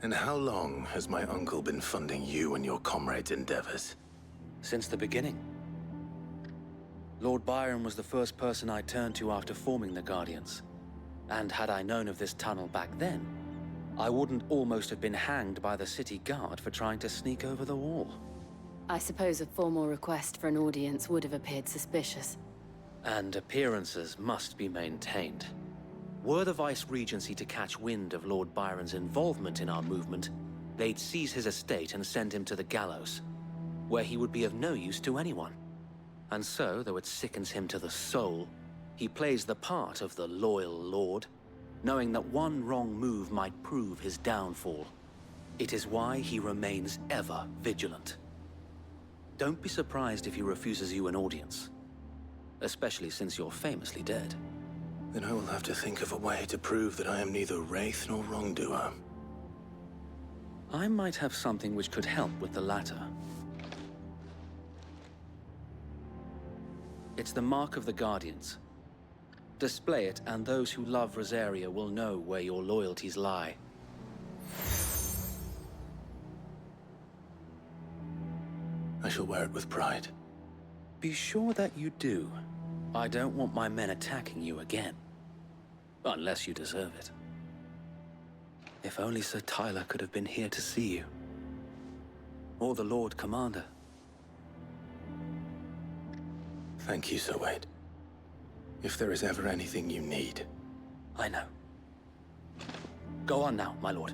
And how long has my uncle been funding you and your comrades' endeavors? Since the beginning. Lord Byron was the first person I turned to after forming the Guardians. And had I known of this tunnel back then, I wouldn't almost have been hanged by the city guard for trying to sneak over the wall. I suppose a formal request for an audience would have appeared suspicious. And appearances must be maintained. Were the Vice-Regency to catch wind of Lord Byron's involvement in our movement, they'd seize his estate and send him to the gallows, where he would be of no use to anyone. And so, though it sickens him to the soul, he plays the part of the loyal lord, knowing that one wrong move might prove his downfall. It is why he remains ever vigilant. Don't be surprised if he refuses you an audience, especially since you're famously dead. Then I will have to think of a way to prove that I am neither wraith nor wrongdoer. I might have something which could help with the latter. It's the mark of the Guardians. Display it, and those who love Rosaria will know where your loyalties lie. I shall wear it with pride. Be sure that you do. I don't want my men attacking you again. Unless you deserve it. If only Sir Tyler could have been here to see you. Or the Lord Commander. Thank you, Sir Wade. If there is ever anything you need... I know. Go on now, my lord.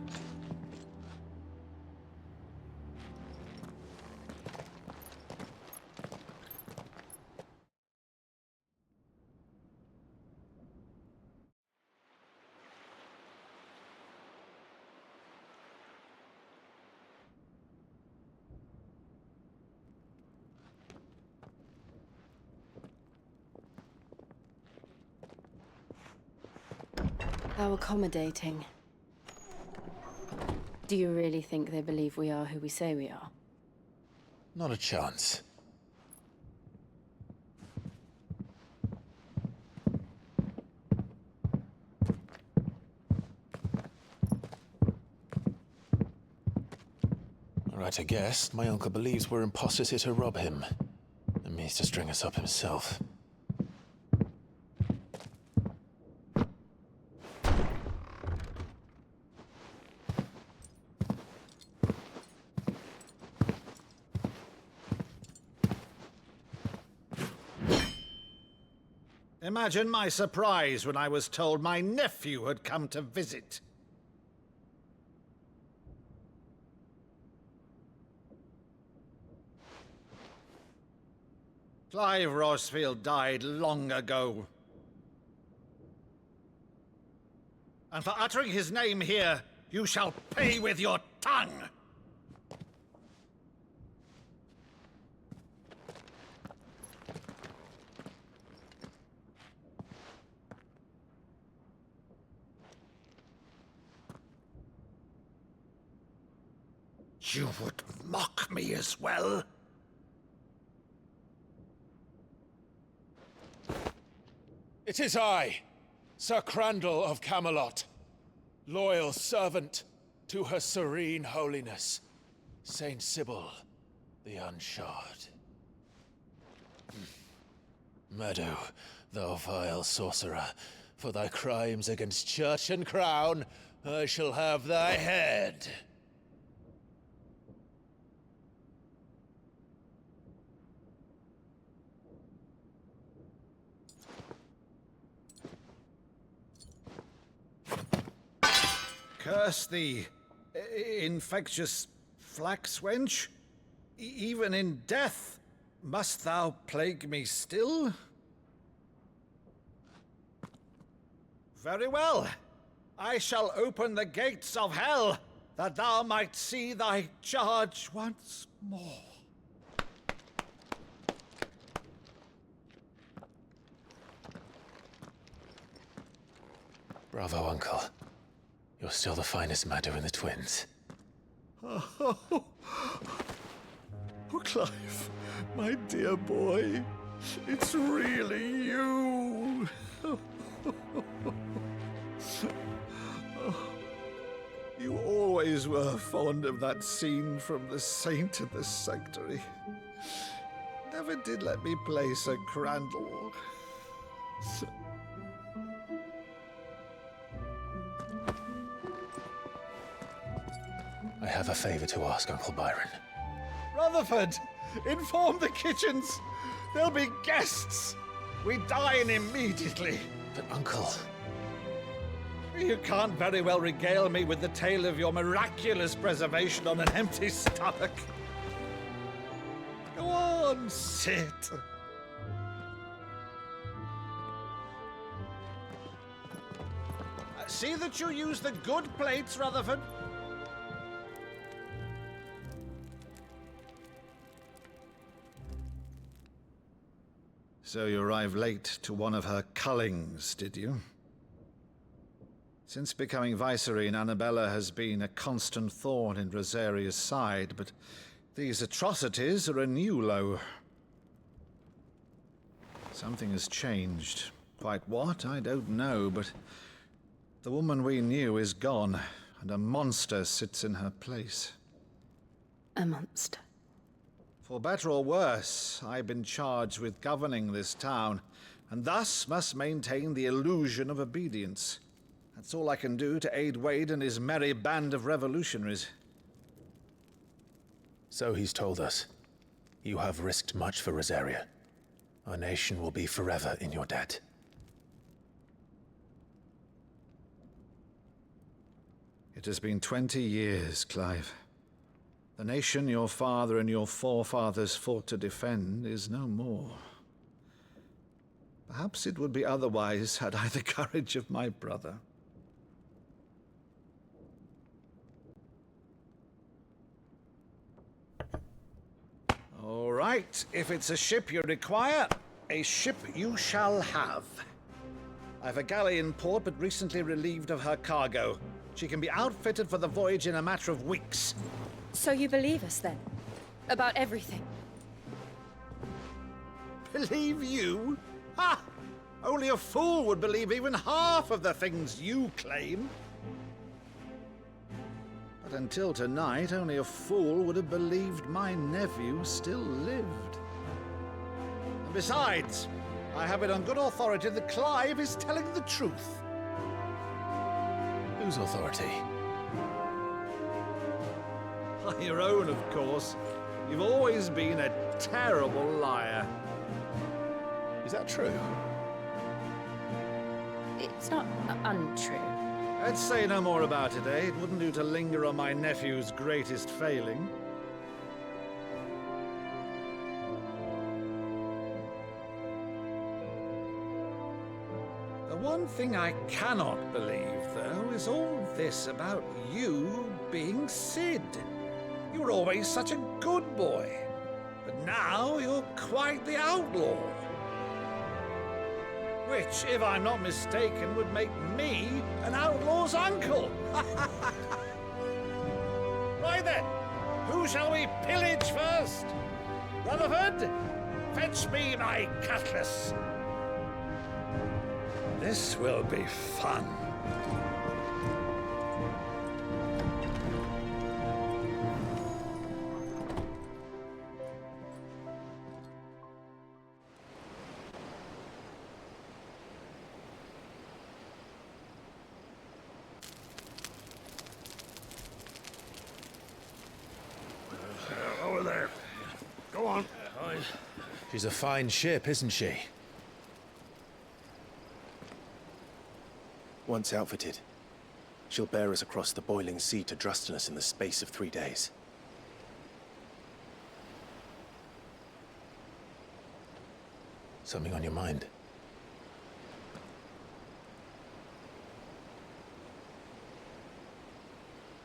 How accommodating. Do you really think they believe we are who we say we are? Not a chance. Right, I guess. My uncle believes we're imposters here to rob him. And means to string us up himself. Imagine my surprise when I was told my nephew had come to visit. Clive Rosfield died long ago. And for uttering his name here, you shall pay with your tongue! You would mock me as well? It is I, Sir Crandall of Camelot, loyal servant to Her Serene Holiness, Saint Sybil the Unshod. Meadow, thou vile sorcerer, for thy crimes against church and crown, I shall have thy head. Curse thee, infectious flax wench. Even in death, must thou plague me still? Very well. I shall open the gates of hell, that thou might see thy charge once more. Bravo, Uncle. You're still the finest Maddo in the twins. Oh, Clive, my dear boy, it's really you. You always were fond of that scene from The Saint in the Sanctuary. Never did let me play Sir Crandall. I have a favor to ask, Uncle Byron. Rutherford, inform the kitchens. There'll be guests. We dine immediately. But, Uncle... You can't very well regale me with the tale of your miraculous preservation on an empty stomach. Go on, sit. See that you use the good plates, Rutherford. So you arrived late to one of her cullings, did you? Since becoming Vicereine, Annabella has been a constant thorn in Rosaria's side, but these atrocities are a new low. Something has changed. Quite what, I don't know, but the woman we knew is gone, and a monster sits in her place. A monster. For better or worse, I've been charged with governing this town, and thus must maintain the illusion of obedience. That's all I can do to aid Wade and his merry band of revolutionaries. So he's told us. You have risked much for Rosaria. our nation will be forever in your debt. It has been 20 years, Clive. The nation your father and your forefathers fought to defend is no more. Perhaps it would be otherwise had I the courage of my brother. All right, if it's a ship you require, a ship you shall have. I've a galley in port, but recently relieved of her cargo. She can be outfitted for the voyage in a matter of weeks. So you believe us then? About everything? Believe you? Ha! Only a fool would believe even half of the things you claim. But until tonight, only a fool would have believed my nephew still lived. And besides, I have it on good authority that Clive is telling the truth. Whose authority? Your own, of course. You've always been a terrible liar. Is that true? It's not untrue. Let's say no more about it, eh? It wouldn't do to linger on my nephew's greatest failing. The one thing I cannot believe, though, is all this about you being Sid. You were always such a good boy, but now you're quite the outlaw. Which, if I'm not mistaken, would make me an outlaw's uncle. Right then, who shall we pillage first? Rutherford, fetch me my cutlass. This will be fun. Over there. Go on. She's a fine ship, isn't she? Once outfitted, she'll bear us across the boiling sea to Drustinus in the space of 3 days. Something on your mind?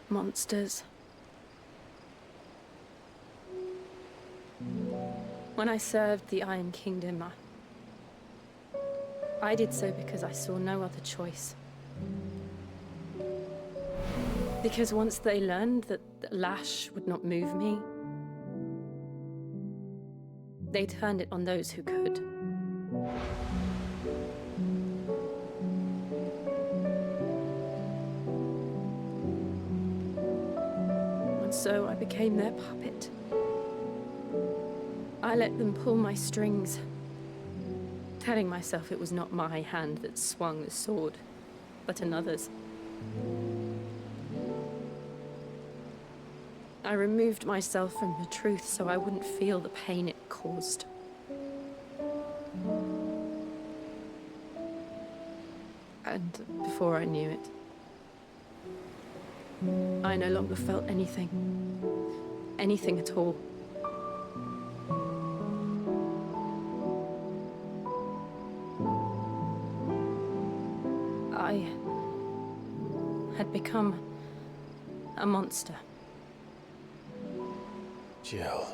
Monsters. When I served the Iron Kingdom, I did so because I saw no other choice. Because once they learned that the lash would not move me, they turned it on those who could. And so I became their puppet. I let them pull my strings, telling myself it was not my hand that swung the sword, but another's. I removed myself from the truth so I wouldn't feel the pain it caused. And before I knew it, I no longer felt anything. Anything at all. I had become a monster. Jill.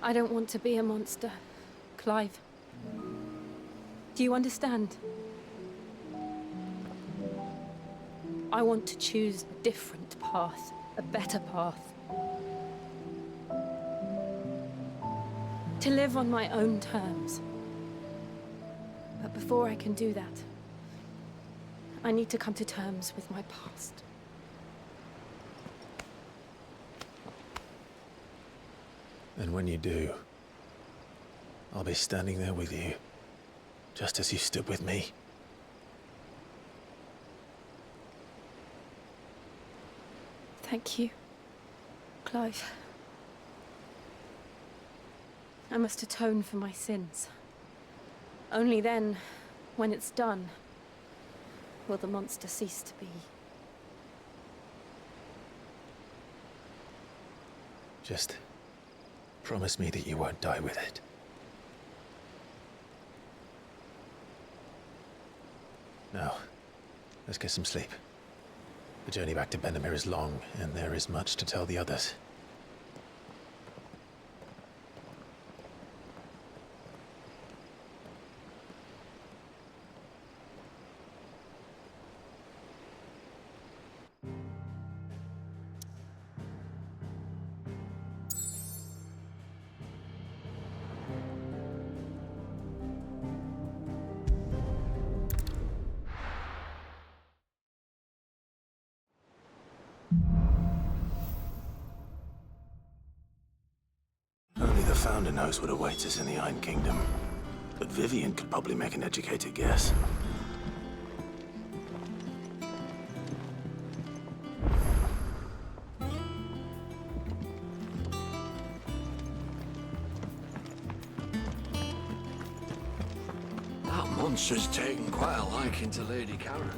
I don't want to be a monster, Clive. Do you understand? I want to choose a different path, a better path. To live on my own terms. But before I can do that, I need to come to terms with my past. And when you do, I'll be standing there with you, just as you stood with me. Thank you, Clive. I must atone for my sins. Only then, when it's done, will the monster cease to be. Just promise me that you won't die with it. Now, let's get some sleep. The journey back to Benamir is long, and there is much to tell the others. Only the Founder knows what awaits us in the Iron Kingdom. But Vivian could probably make an educated guess. That monster's taken quite a liking to Lady Karen.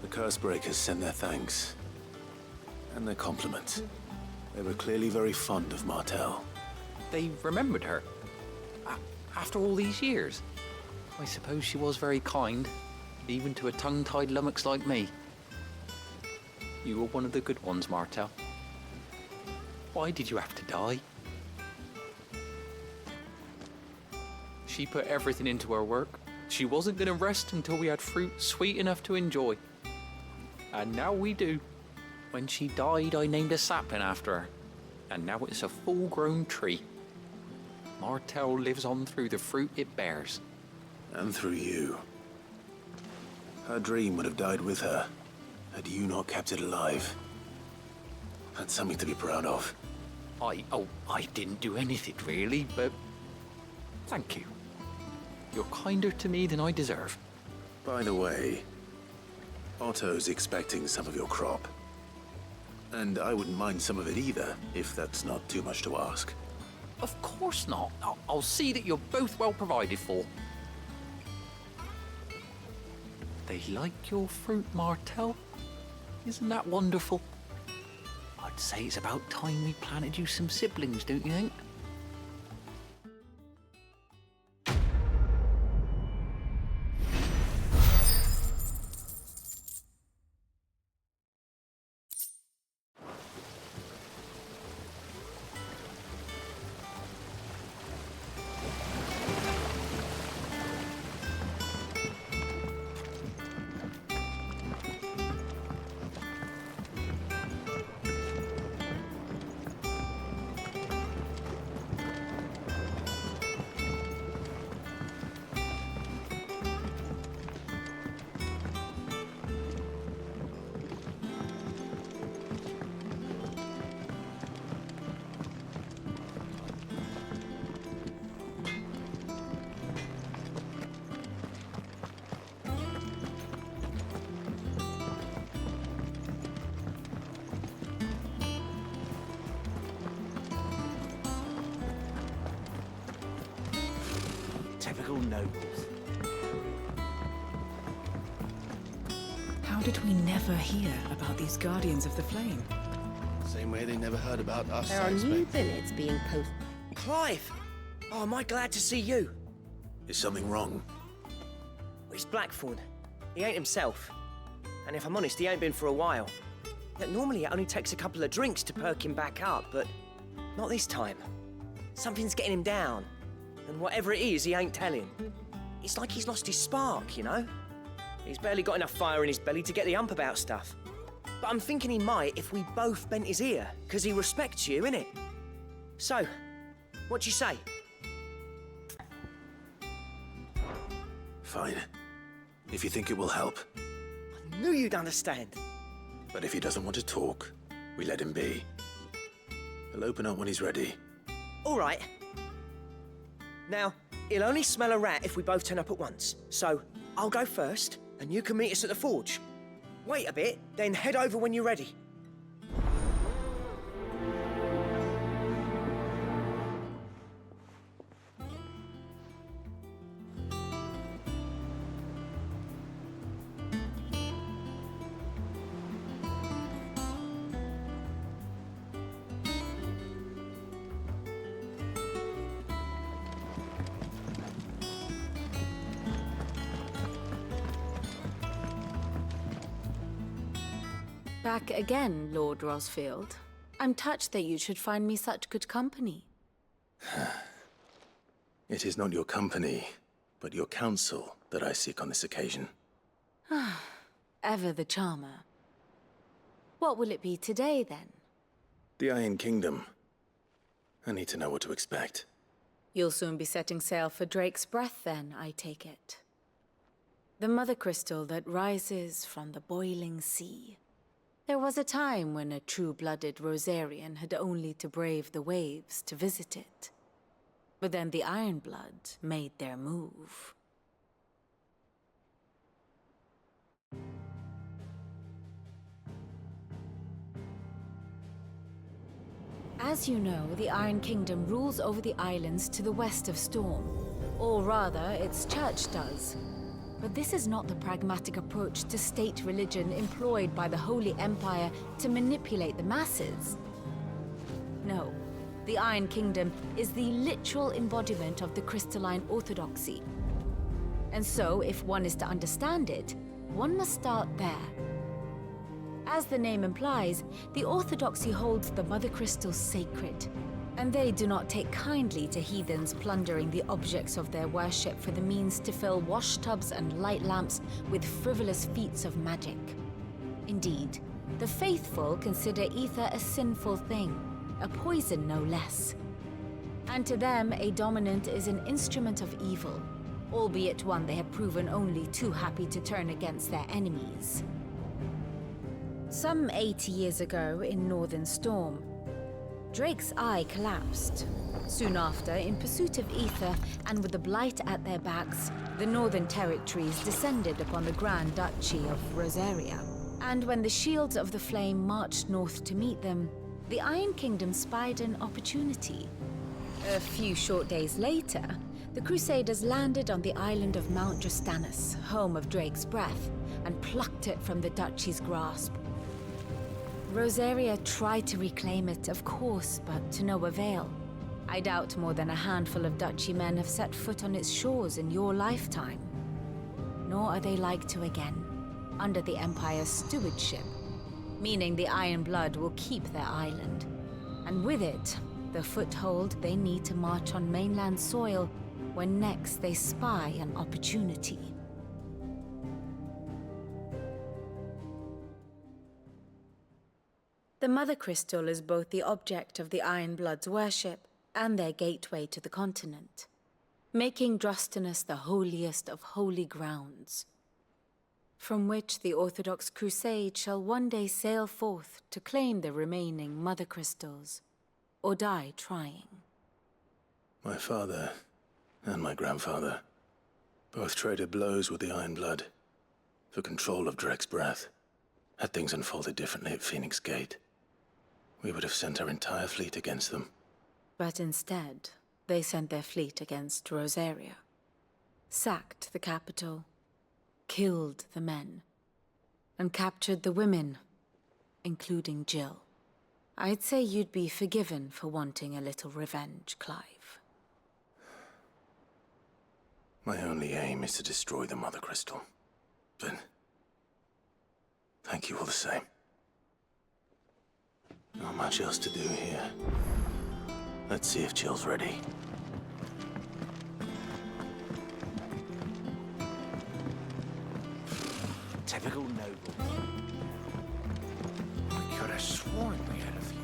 The Cursebreakers sent their thanks. And their compliments. They were clearly very fond of Martel. They remembered her. After all these years. I suppose she was very kind, even to a tongue-tied lummox like me. You were one of the good ones, Martel. Why did you have to die? She put everything into her work. She wasn't going to rest until we had fruit sweet enough to enjoy. And now we do. When she died, I named a sapling after her. And now it's a full-grown tree. Martel lives on through the fruit it bears. And through you. Her dream would have died with her, had you not kept it alive. That's something to be proud of. I didn't do anything really, but thank you. You're kinder to me than I deserve. By the way, Otto's expecting some of your crop. And I wouldn't mind some of it either, if that's not too much to ask. Of course not. I'll see that you're both well provided for. They like your fruit, Martel. Isn't that wonderful? I'd say it's about time we planted you some siblings, don't you think? Typical nobles. How did we never hear about these Guardians of the Flame? Same way they never heard about us. There I are new expect. billets being posted. Clive! Oh, am I glad to see you? Is something wrong? It's Blackthorn. He ain't himself. And if I'm honest, he ain't been for a while. Yet normally it only takes a couple of drinks to perk him back up, but not this time. Something's getting him down. And whatever it is, he ain't telling. It's like he's lost his spark, you know? He's barely got enough fire in his belly to get the ump about stuff. But I'm thinking he might if we both bent his ear, because he respects you, innit? So, what do you say? Fine. If you think it will help. I knew you'd understand. But if he doesn't want to talk, we let him be. He'll open up when he's ready. All right. Now, he'll only smell a rat if we both turn up at once. So, I'll go first, and you can meet us at the forge. Wait a bit, then head over when you're ready. Back again, Lord Rosfield. I'm touched that you should find me such good company. It is not your company, but your counsel that I seek on this occasion. Ever the charmer. What will it be today, then? The Iron Kingdom. I need to know what to expect. You'll soon be setting sail for Drake's Breath, then, I take it. The mother crystal that rises from the boiling sea. There was a time when a true-blooded Rosarian had only to brave the waves to visit it. But then the Ironblood made their move. As you know, the Iron Kingdom rules over the islands to the west of Storm. Or rather, its church does. But this is not the pragmatic approach to state religion employed by the Holy Empire to manipulate the masses. No, the Iron Kingdom is the literal embodiment of the crystalline orthodoxy. And so, if one is to understand it, one must start there. As the name implies, the orthodoxy holds the Mother Crystal sacred, and they do not take kindly to heathens plundering the objects of their worship for the means to fill washtubs and light lamps with frivolous feats of magic. Indeed, the faithful consider ether a sinful thing, a poison no less. And to them, a dominant is an instrument of evil, albeit one they have proven only too happy to turn against their enemies. Some 80 years ago in Northern Storm, Drake's eye collapsed. Soon after, in pursuit of ether and with the Blight at their backs, the Northern Territories descended upon the Grand Duchy of Rosaria. And when the Shields of the Flame marched north to meet them, the Iron Kingdom spied an opportunity. A few short days later, the Crusaders landed on the island of Mount Justanus, home of Drake's Breath, and plucked it from the Duchy's grasp. Rosaria tried to reclaim it, of course, but to no avail. I doubt more than a handful of Duchy men have set foot on its shores in your lifetime. Nor are they like to again, under the Empire's stewardship, meaning the Iron Blood will keep their island. And with it, the foothold they need to march on mainland soil when next they spy an opportunity. The Mother Crystal is both the object of the Iron Blood's worship and their gateway to the continent, making Drustanus the holiest of holy grounds, from which the Orthodox Crusade shall one day sail forth to claim the remaining Mother Crystals, or die trying. My father and my grandfather both traded blows with the Iron Blood for control of Drake's Breath. Had things unfolded differently at Phoenix Gate, we would have sent our entire fleet against them. But instead, they sent their fleet against Rosaria, sacked the capital, killed the men, and captured the women, including Jill. I'd say you'd be forgiven for wanting a little revenge, Clive. My only aim is to destroy the Mother Crystal. But thank you all the same. Not much else to do here. Let's see if Jill's ready. Typical noble. I could have sworn we had a few.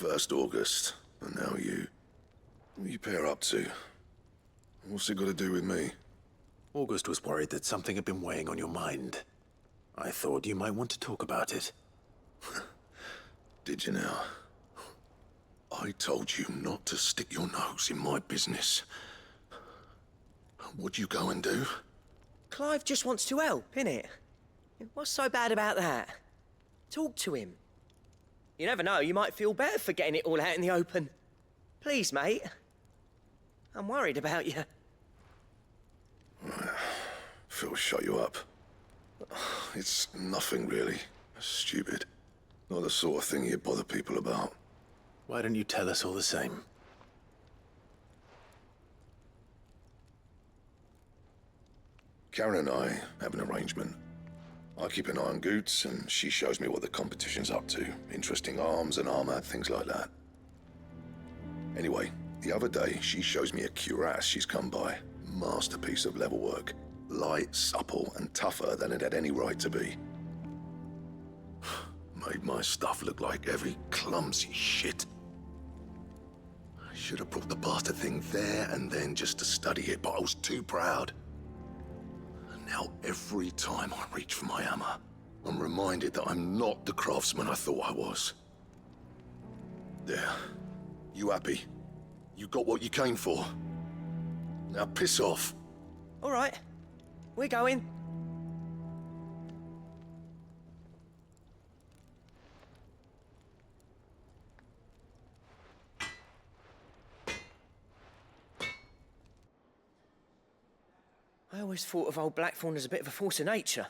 First August, and now you. What are you pair up to? What's it got to do with me? August was worried that something had been weighing on your mind. I thought you might want to talk about it. Did you now? I told you not to stick your nose in my business. What'd you go and do? Clive just wants to help, innit? What's so bad about that? Talk to him. You never know, you might feel better for getting it all out in the open. Please, mate. I'm worried about you. Phil shut you up. It's nothing really. Stupid. Not the sort of thing you bother people about. Why don't you tell us all the same? Karen and I have an arrangement. I keep an eye on Goots, and she shows me what the competition's up to. Interesting arms and armor, things like that. Anyway, the other day, she shows me a cuirass she's come by. Masterpiece of level work. Light, supple, and tougher than it had any right to be. Made my stuff look like heavy, clumsy shit. I should have brought the bastard thing there and then just to study it, but I was too proud. And now every time I reach for my hammer, I'm reminded that I'm not the craftsman I thought I was. There. You happy? You got what you came for. Now piss off. All right. We're going. I always thought of old Blackthorn as a bit of a force of nature.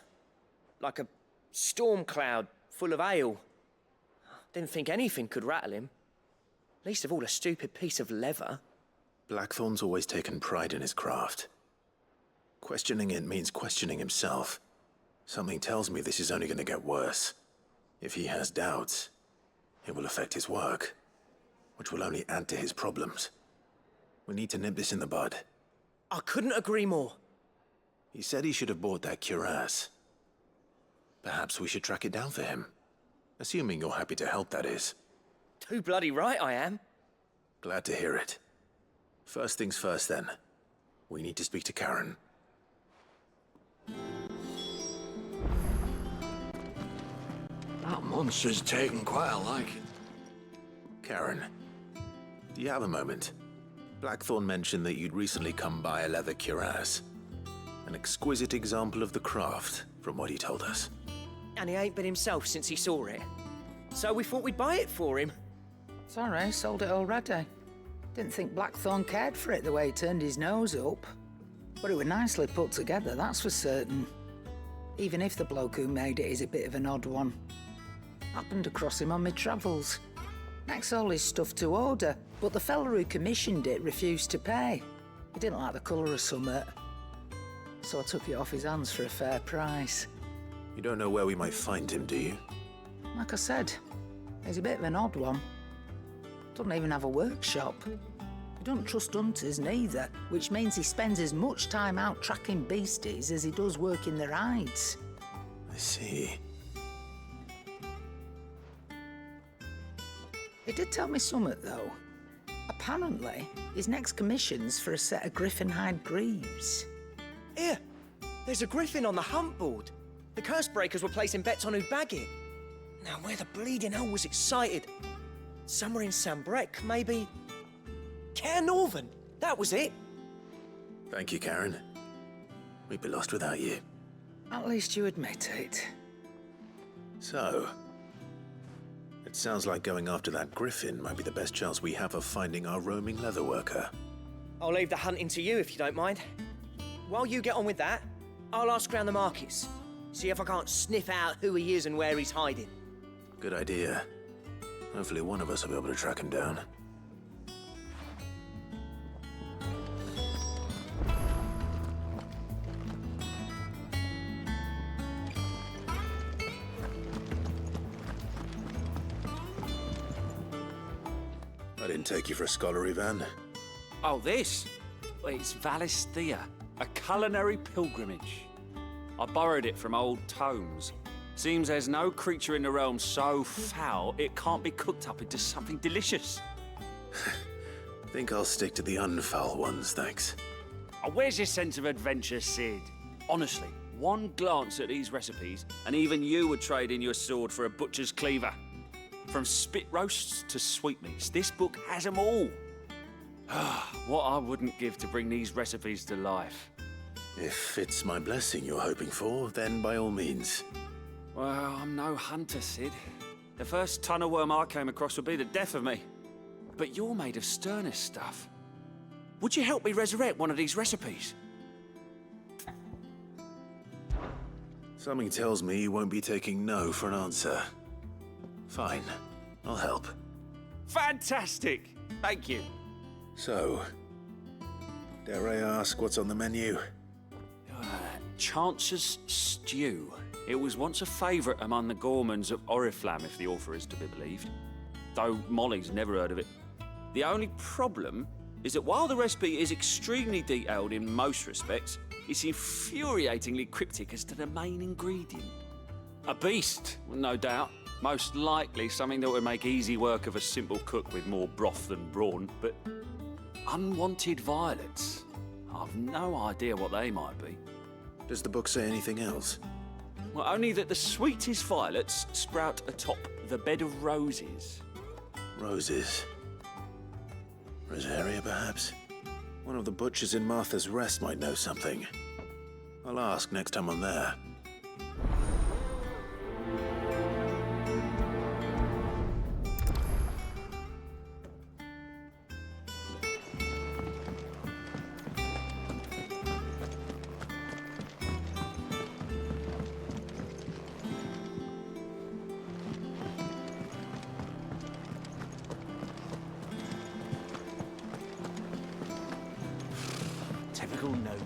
Like a storm cloud full of hail. Didn't think anything could rattle him. Least of all a stupid piece of leather. Blackthorn's always taken pride in his craft. Questioning it means questioning himself. Something tells me this is only going to get worse. If he has doubts, it will affect his work, which will only add to his problems. We need to nip this in the bud. I couldn't agree more. He said he should have bought that cuirass. Perhaps we should track it down for him. Assuming you're happy to help, that is. Too bloody right I am. Glad to hear it. First things first, then. We need to speak to Karen. That monster's taken quite a liking. Karen, do you have a moment? Blackthorn mentioned that you'd recently come by a leather cuirass. An exquisite example of the craft, from what he told us. And he ain't been himself since he saw it. So we thought we'd buy it for him. Sorry, sold it already. Didn't think Blackthorn cared for it the way he turned his nose up. But it was nicely put together, that's for certain. Even if the bloke who made it is a bit of an odd one. Happened across him on my travels. Next all his stuff to order, but the fella who commissioned it refused to pay. He didn't like the colour of summit. So I took it off his hands for a fair price. You don't know where we might find him, do you? Like I said, he's a bit of an odd one. Doesn't even have a workshop. He don't trust hunters neither, which means he spends as much time out tracking beasties as he does working their hides. I see. He did tell me something, though. Apparently, his next commission's for a set of griffin hide greaves. Here, there's a griffin on the hunt board. The curse breakers were placing bets on who'd bag it. Now, where the bleeding hell was it sighted? Somewhere in Sambrec, maybe. Care Northern, that was it. Thank you, Karen. We'd be lost without you. At least you admit it. So, it sounds like going after that griffin might be the best chance we have of finding our roaming leatherworker. I'll leave the hunting to you if you don't mind. While you get on with that, I'll ask around the markets. See if I can't sniff out who he is and where he's hiding. Good idea. Hopefully one of us will be able to track him down. I didn't take you for a scholarly van. Oh, this? Well, it's Valisthea, a culinary pilgrimage. I borrowed it from old tomes. Seems there's no creature in the realm so foul it can't be cooked up into something delicious. Think I'll stick to the unfoul ones, thanks. Oh, where's your sense of adventure, Sid? Honestly, one glance at these recipes, and even you would trade in your sword for a butcher's cleaver. From spit roasts to sweetmeats, this book has them all. What I wouldn't give to bring these recipes to life. If it's my blessing you're hoping for, then by all means. Well, I'm no hunter, Sid. The first ton of worm I came across would be the death of me. But you're made of sterner stuff. Would you help me resurrect one of these recipes? Something tells me you won't be taking no for an answer. Fine, I'll help. Fantastic! Thank you. So, dare I ask what's on the menu? Chance's Stew. It was once a favourite among the gourmands of Oriflamme, if the author is to be believed. Though Molly's never heard of it. The only problem is that while the recipe is extremely detailed in most respects, it's infuriatingly cryptic as to the main ingredient. A beast, no doubt. Most likely something that would make easy work of a simple cook with more broth than brawn, but unwanted violets. I've no idea what they might be. Does the book say anything else? Well, only that the sweetest violets sprout atop the bed of roses. Roses. Rosaria, perhaps? One of the butchers in Martha's Rest might know something. I'll ask next time I'm there. Typical nobles.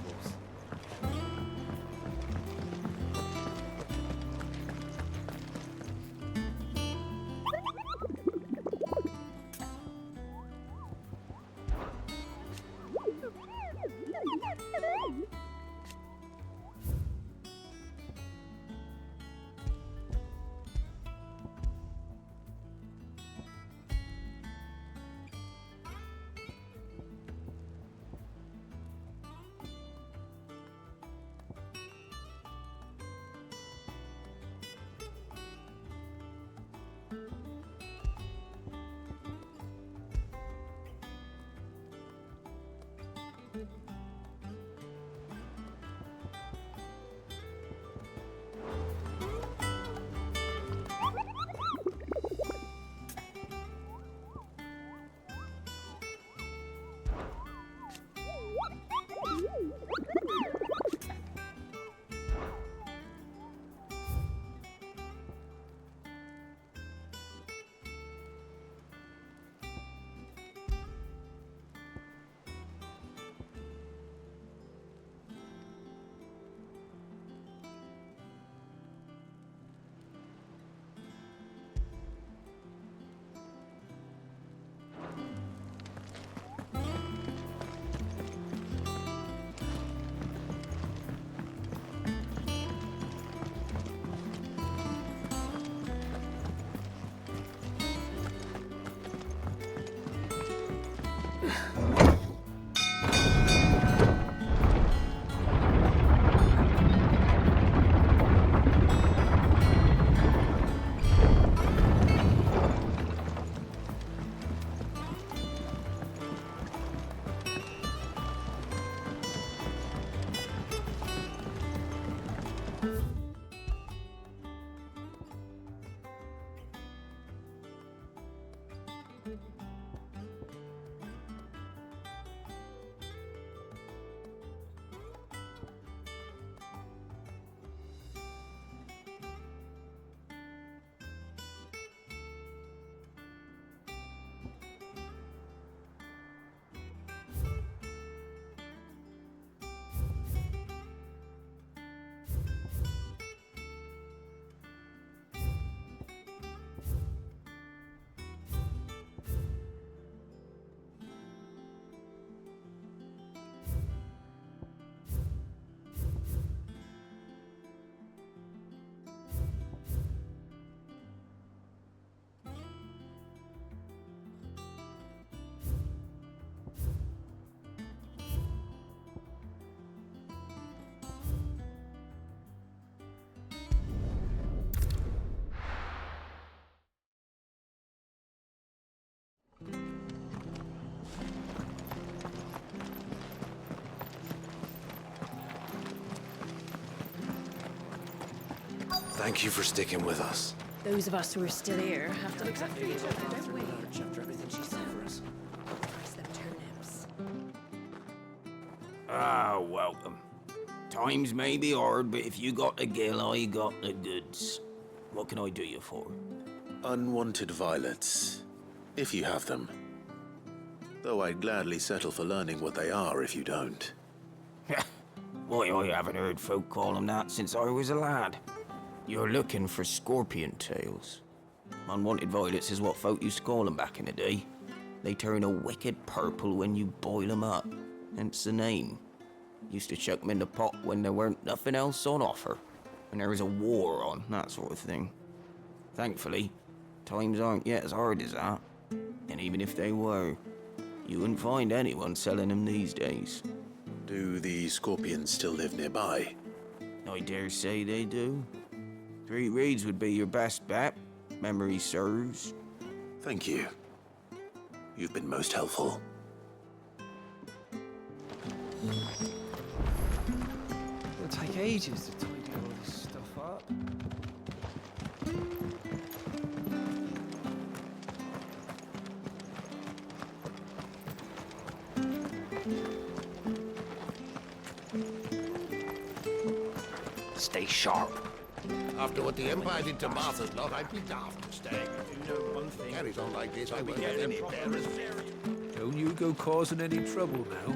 Thank you for sticking with us. Those of us who are still here have to look after each other, don't we? After everything she's done for us. Ah, welcome. Times may be hard, but if you got the gill, I got the goods. What can I do you for? Unwanted violets, if you have them. Though I'd gladly settle for learning what they are if you don't. Why, I haven't heard folk call them that since I was a lad. You're looking for scorpion tails. Unwanted violets is what folk used to call them back in the day. They turn a wicked purple when you boil them up, hence the name. Used to chuck them in the pot when there weren't nothing else on offer, when there was a war on, that sort of thing. Thankfully, times aren't yet as hard as that. And even if they were, you wouldn't find anyone selling them these days. Do the scorpions still live nearby? I dare say they do. 3 Reeds would be your best bet, memory serves. Thank you. You've been most helpful. It'll take ages to tidy all this stuff up. Stay sharp. After what the Empire did to Martha's lot, I'd be daft to stay. You know one thing. Carries on like this, I won't get any better. Don't you go causing any trouble now.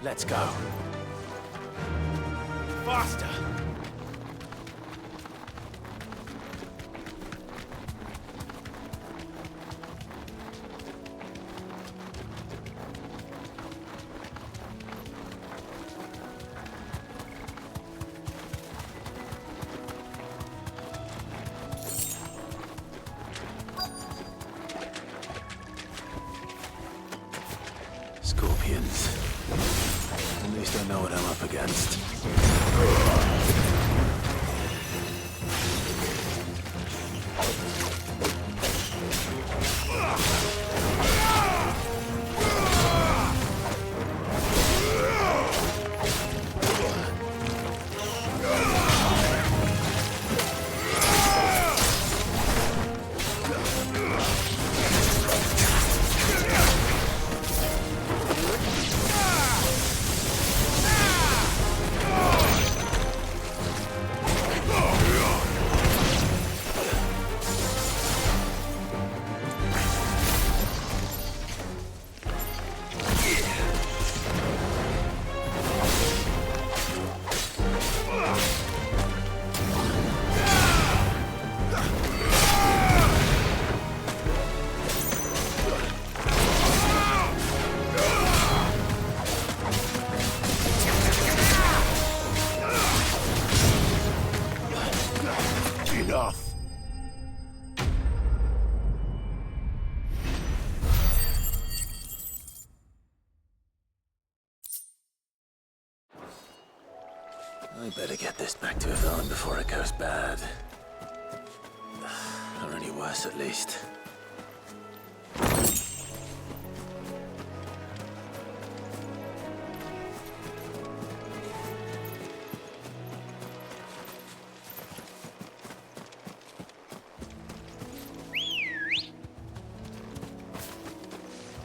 Let's go. Faster! Scorpions. At least I know what I'm up against. Enough! I better get this back to Yvonne before it goes bad. Or any worse, at least.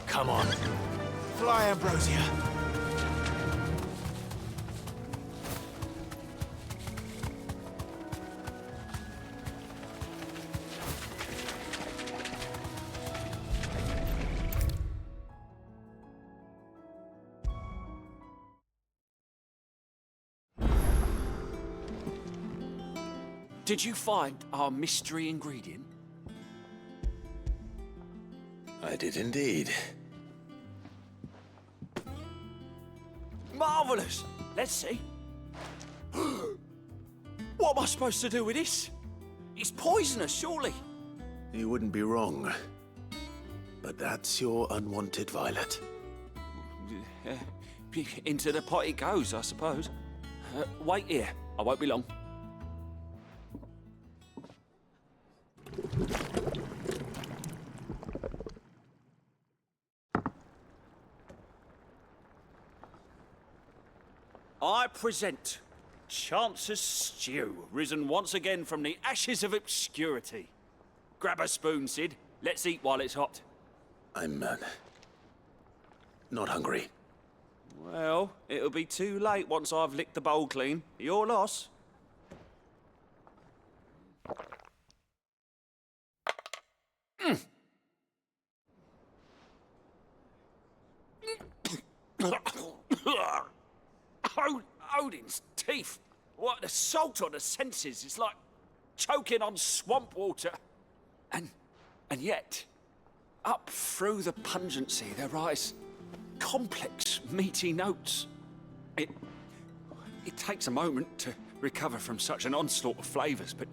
Come on. Fly, Ambrosia. Did you find our mystery ingredient? I did indeed. Marvelous! Let's see. What am I supposed to do with this? It's poisonous, surely. You wouldn't be wrong. But that's your unwanted violet. into the pot it goes, I suppose. Wait here. I won't be long. I present Chance's Stew, risen once again from the ashes of obscurity. Grab a spoon, Sid. Let's eat while it's hot. I'm, not hungry. Well, it'll be too late once I've licked the bowl clean. Your loss. Odin's teeth. What, the salt on the senses? It's like choking on swamp water. And yet, up through the pungency, there rise complex, meaty notes. It takes a moment to recover from such an onslaught of flavors, but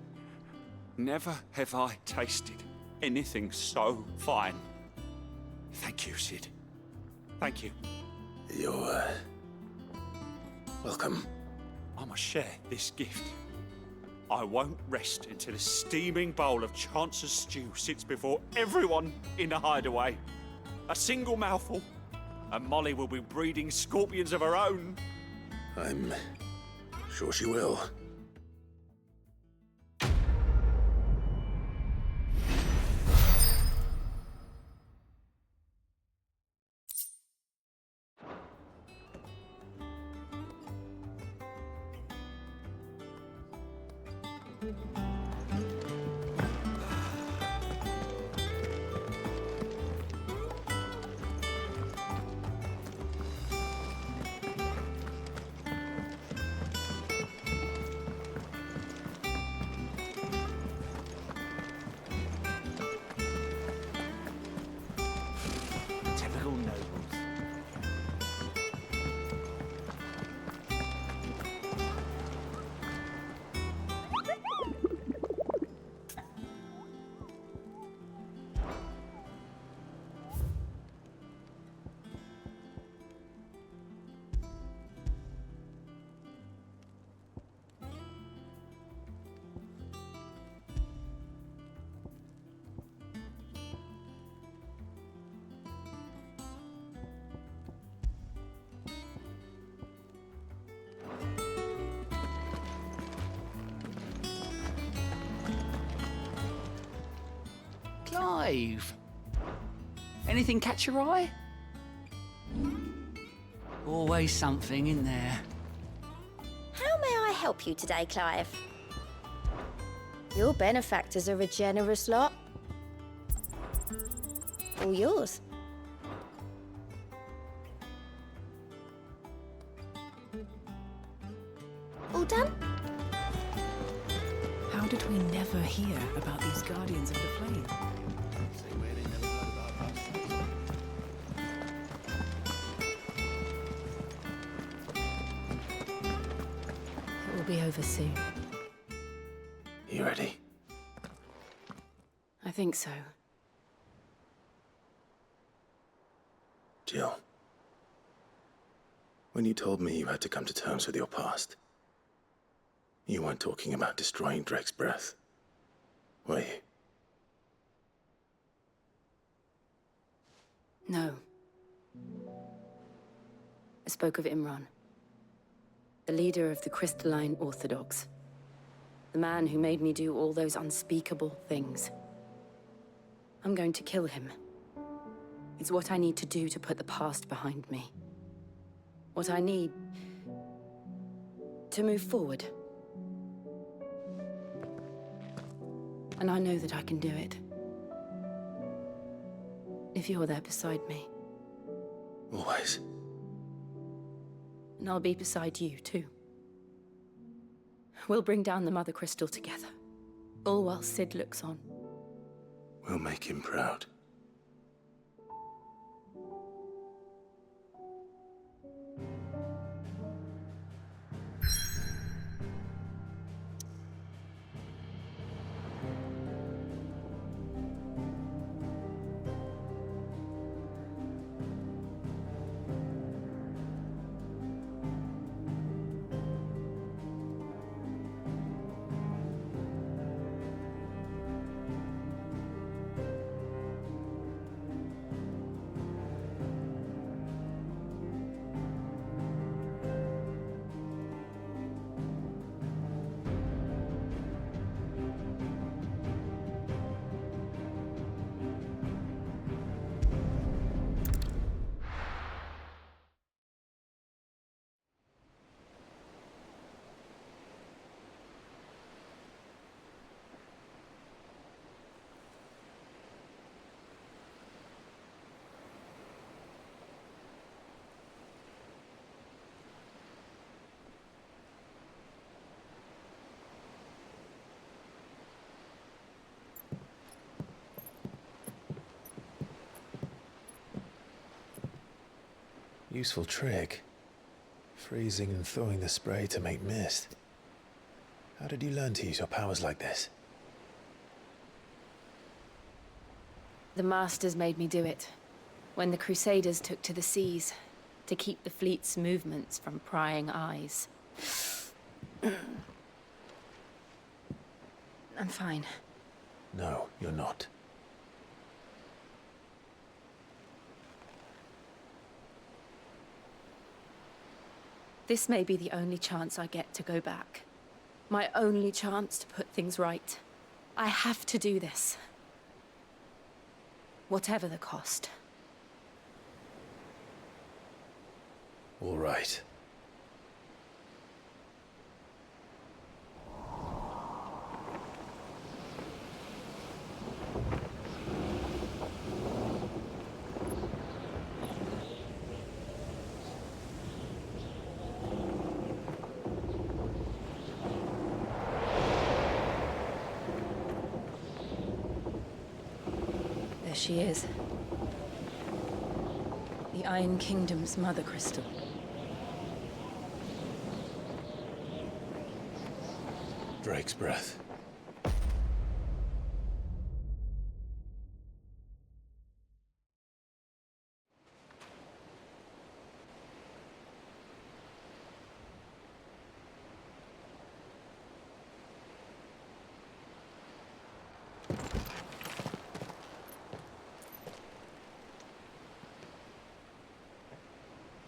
never have I tasted anything so fine. Thank you, Sid. Thank you. You're, welcome. I must share this gift. I won't rest until a steaming bowl of Chance's Stew sits before everyone in the hideaway. A single mouthful, and Molly will be breeding scorpions of her own. I'm sure she will. Typical nobles. Clive! Anything catch your eye? Always something in there. How may I help you today, Clive? Your benefactors are a generous lot. All yours. All done? How did we never hear about these Guardians of the Flame? Same way they never heard about us. It will be over soon. You ready? I think so. Jill. When you told me you had to come to terms with your past, you weren't talking about destroying Drake's breath, were you? No. I spoke of Imran, the leader of the Crystalline Orthodox. The man who made me do all those unspeakable things. I'm going to kill him. It's what I need to do to put the past behind me. What I need to move forward. And I know that I can do it. If you're there beside me. Always. And I'll be beside you, too. We'll bring down the Mother Crystal together. All while Sid looks on. We'll make him proud. useful trick. Freezing and thawing the spray to make mist. How did you learn to use your powers like this? The Masters made me do it. When the Crusaders took to the seas, to keep the fleet's movements from prying eyes. I'm fine. No, you're not. This may be the only chance I get to go back. My only chance to put things right. I have to do this. Whatever the cost. All right. There she is. The Iron Kingdom's mother crystal. Drake's breath.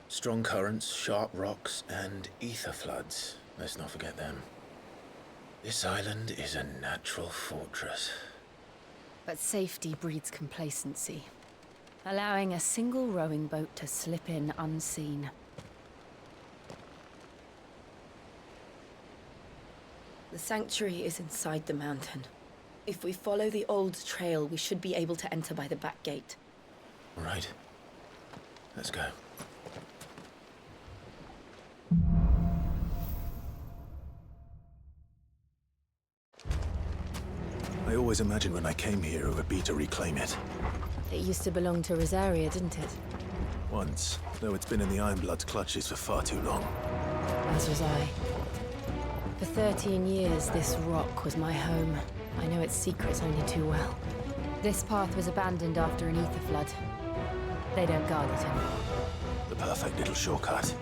Strong currents, sharp rocks, and ether floods. Let's not forget them. This island is a natural fortress. But safety breeds complacency, allowing a single rowing boat to slip in unseen. The sanctuary is inside the mountain. If we follow the old trail, we should be able to enter by the back gate. All right. Let's go. I always imagined when I came here it would be to reclaim it. It used to belong to Rosaria, didn't it? Once, though it's been in the Ironblood's clutches for far too long. As was I. For 13 years, this rock was my home. I know its secrets only too well. This path was abandoned after an ether flood. They don't guard it anymore. The perfect little shortcut.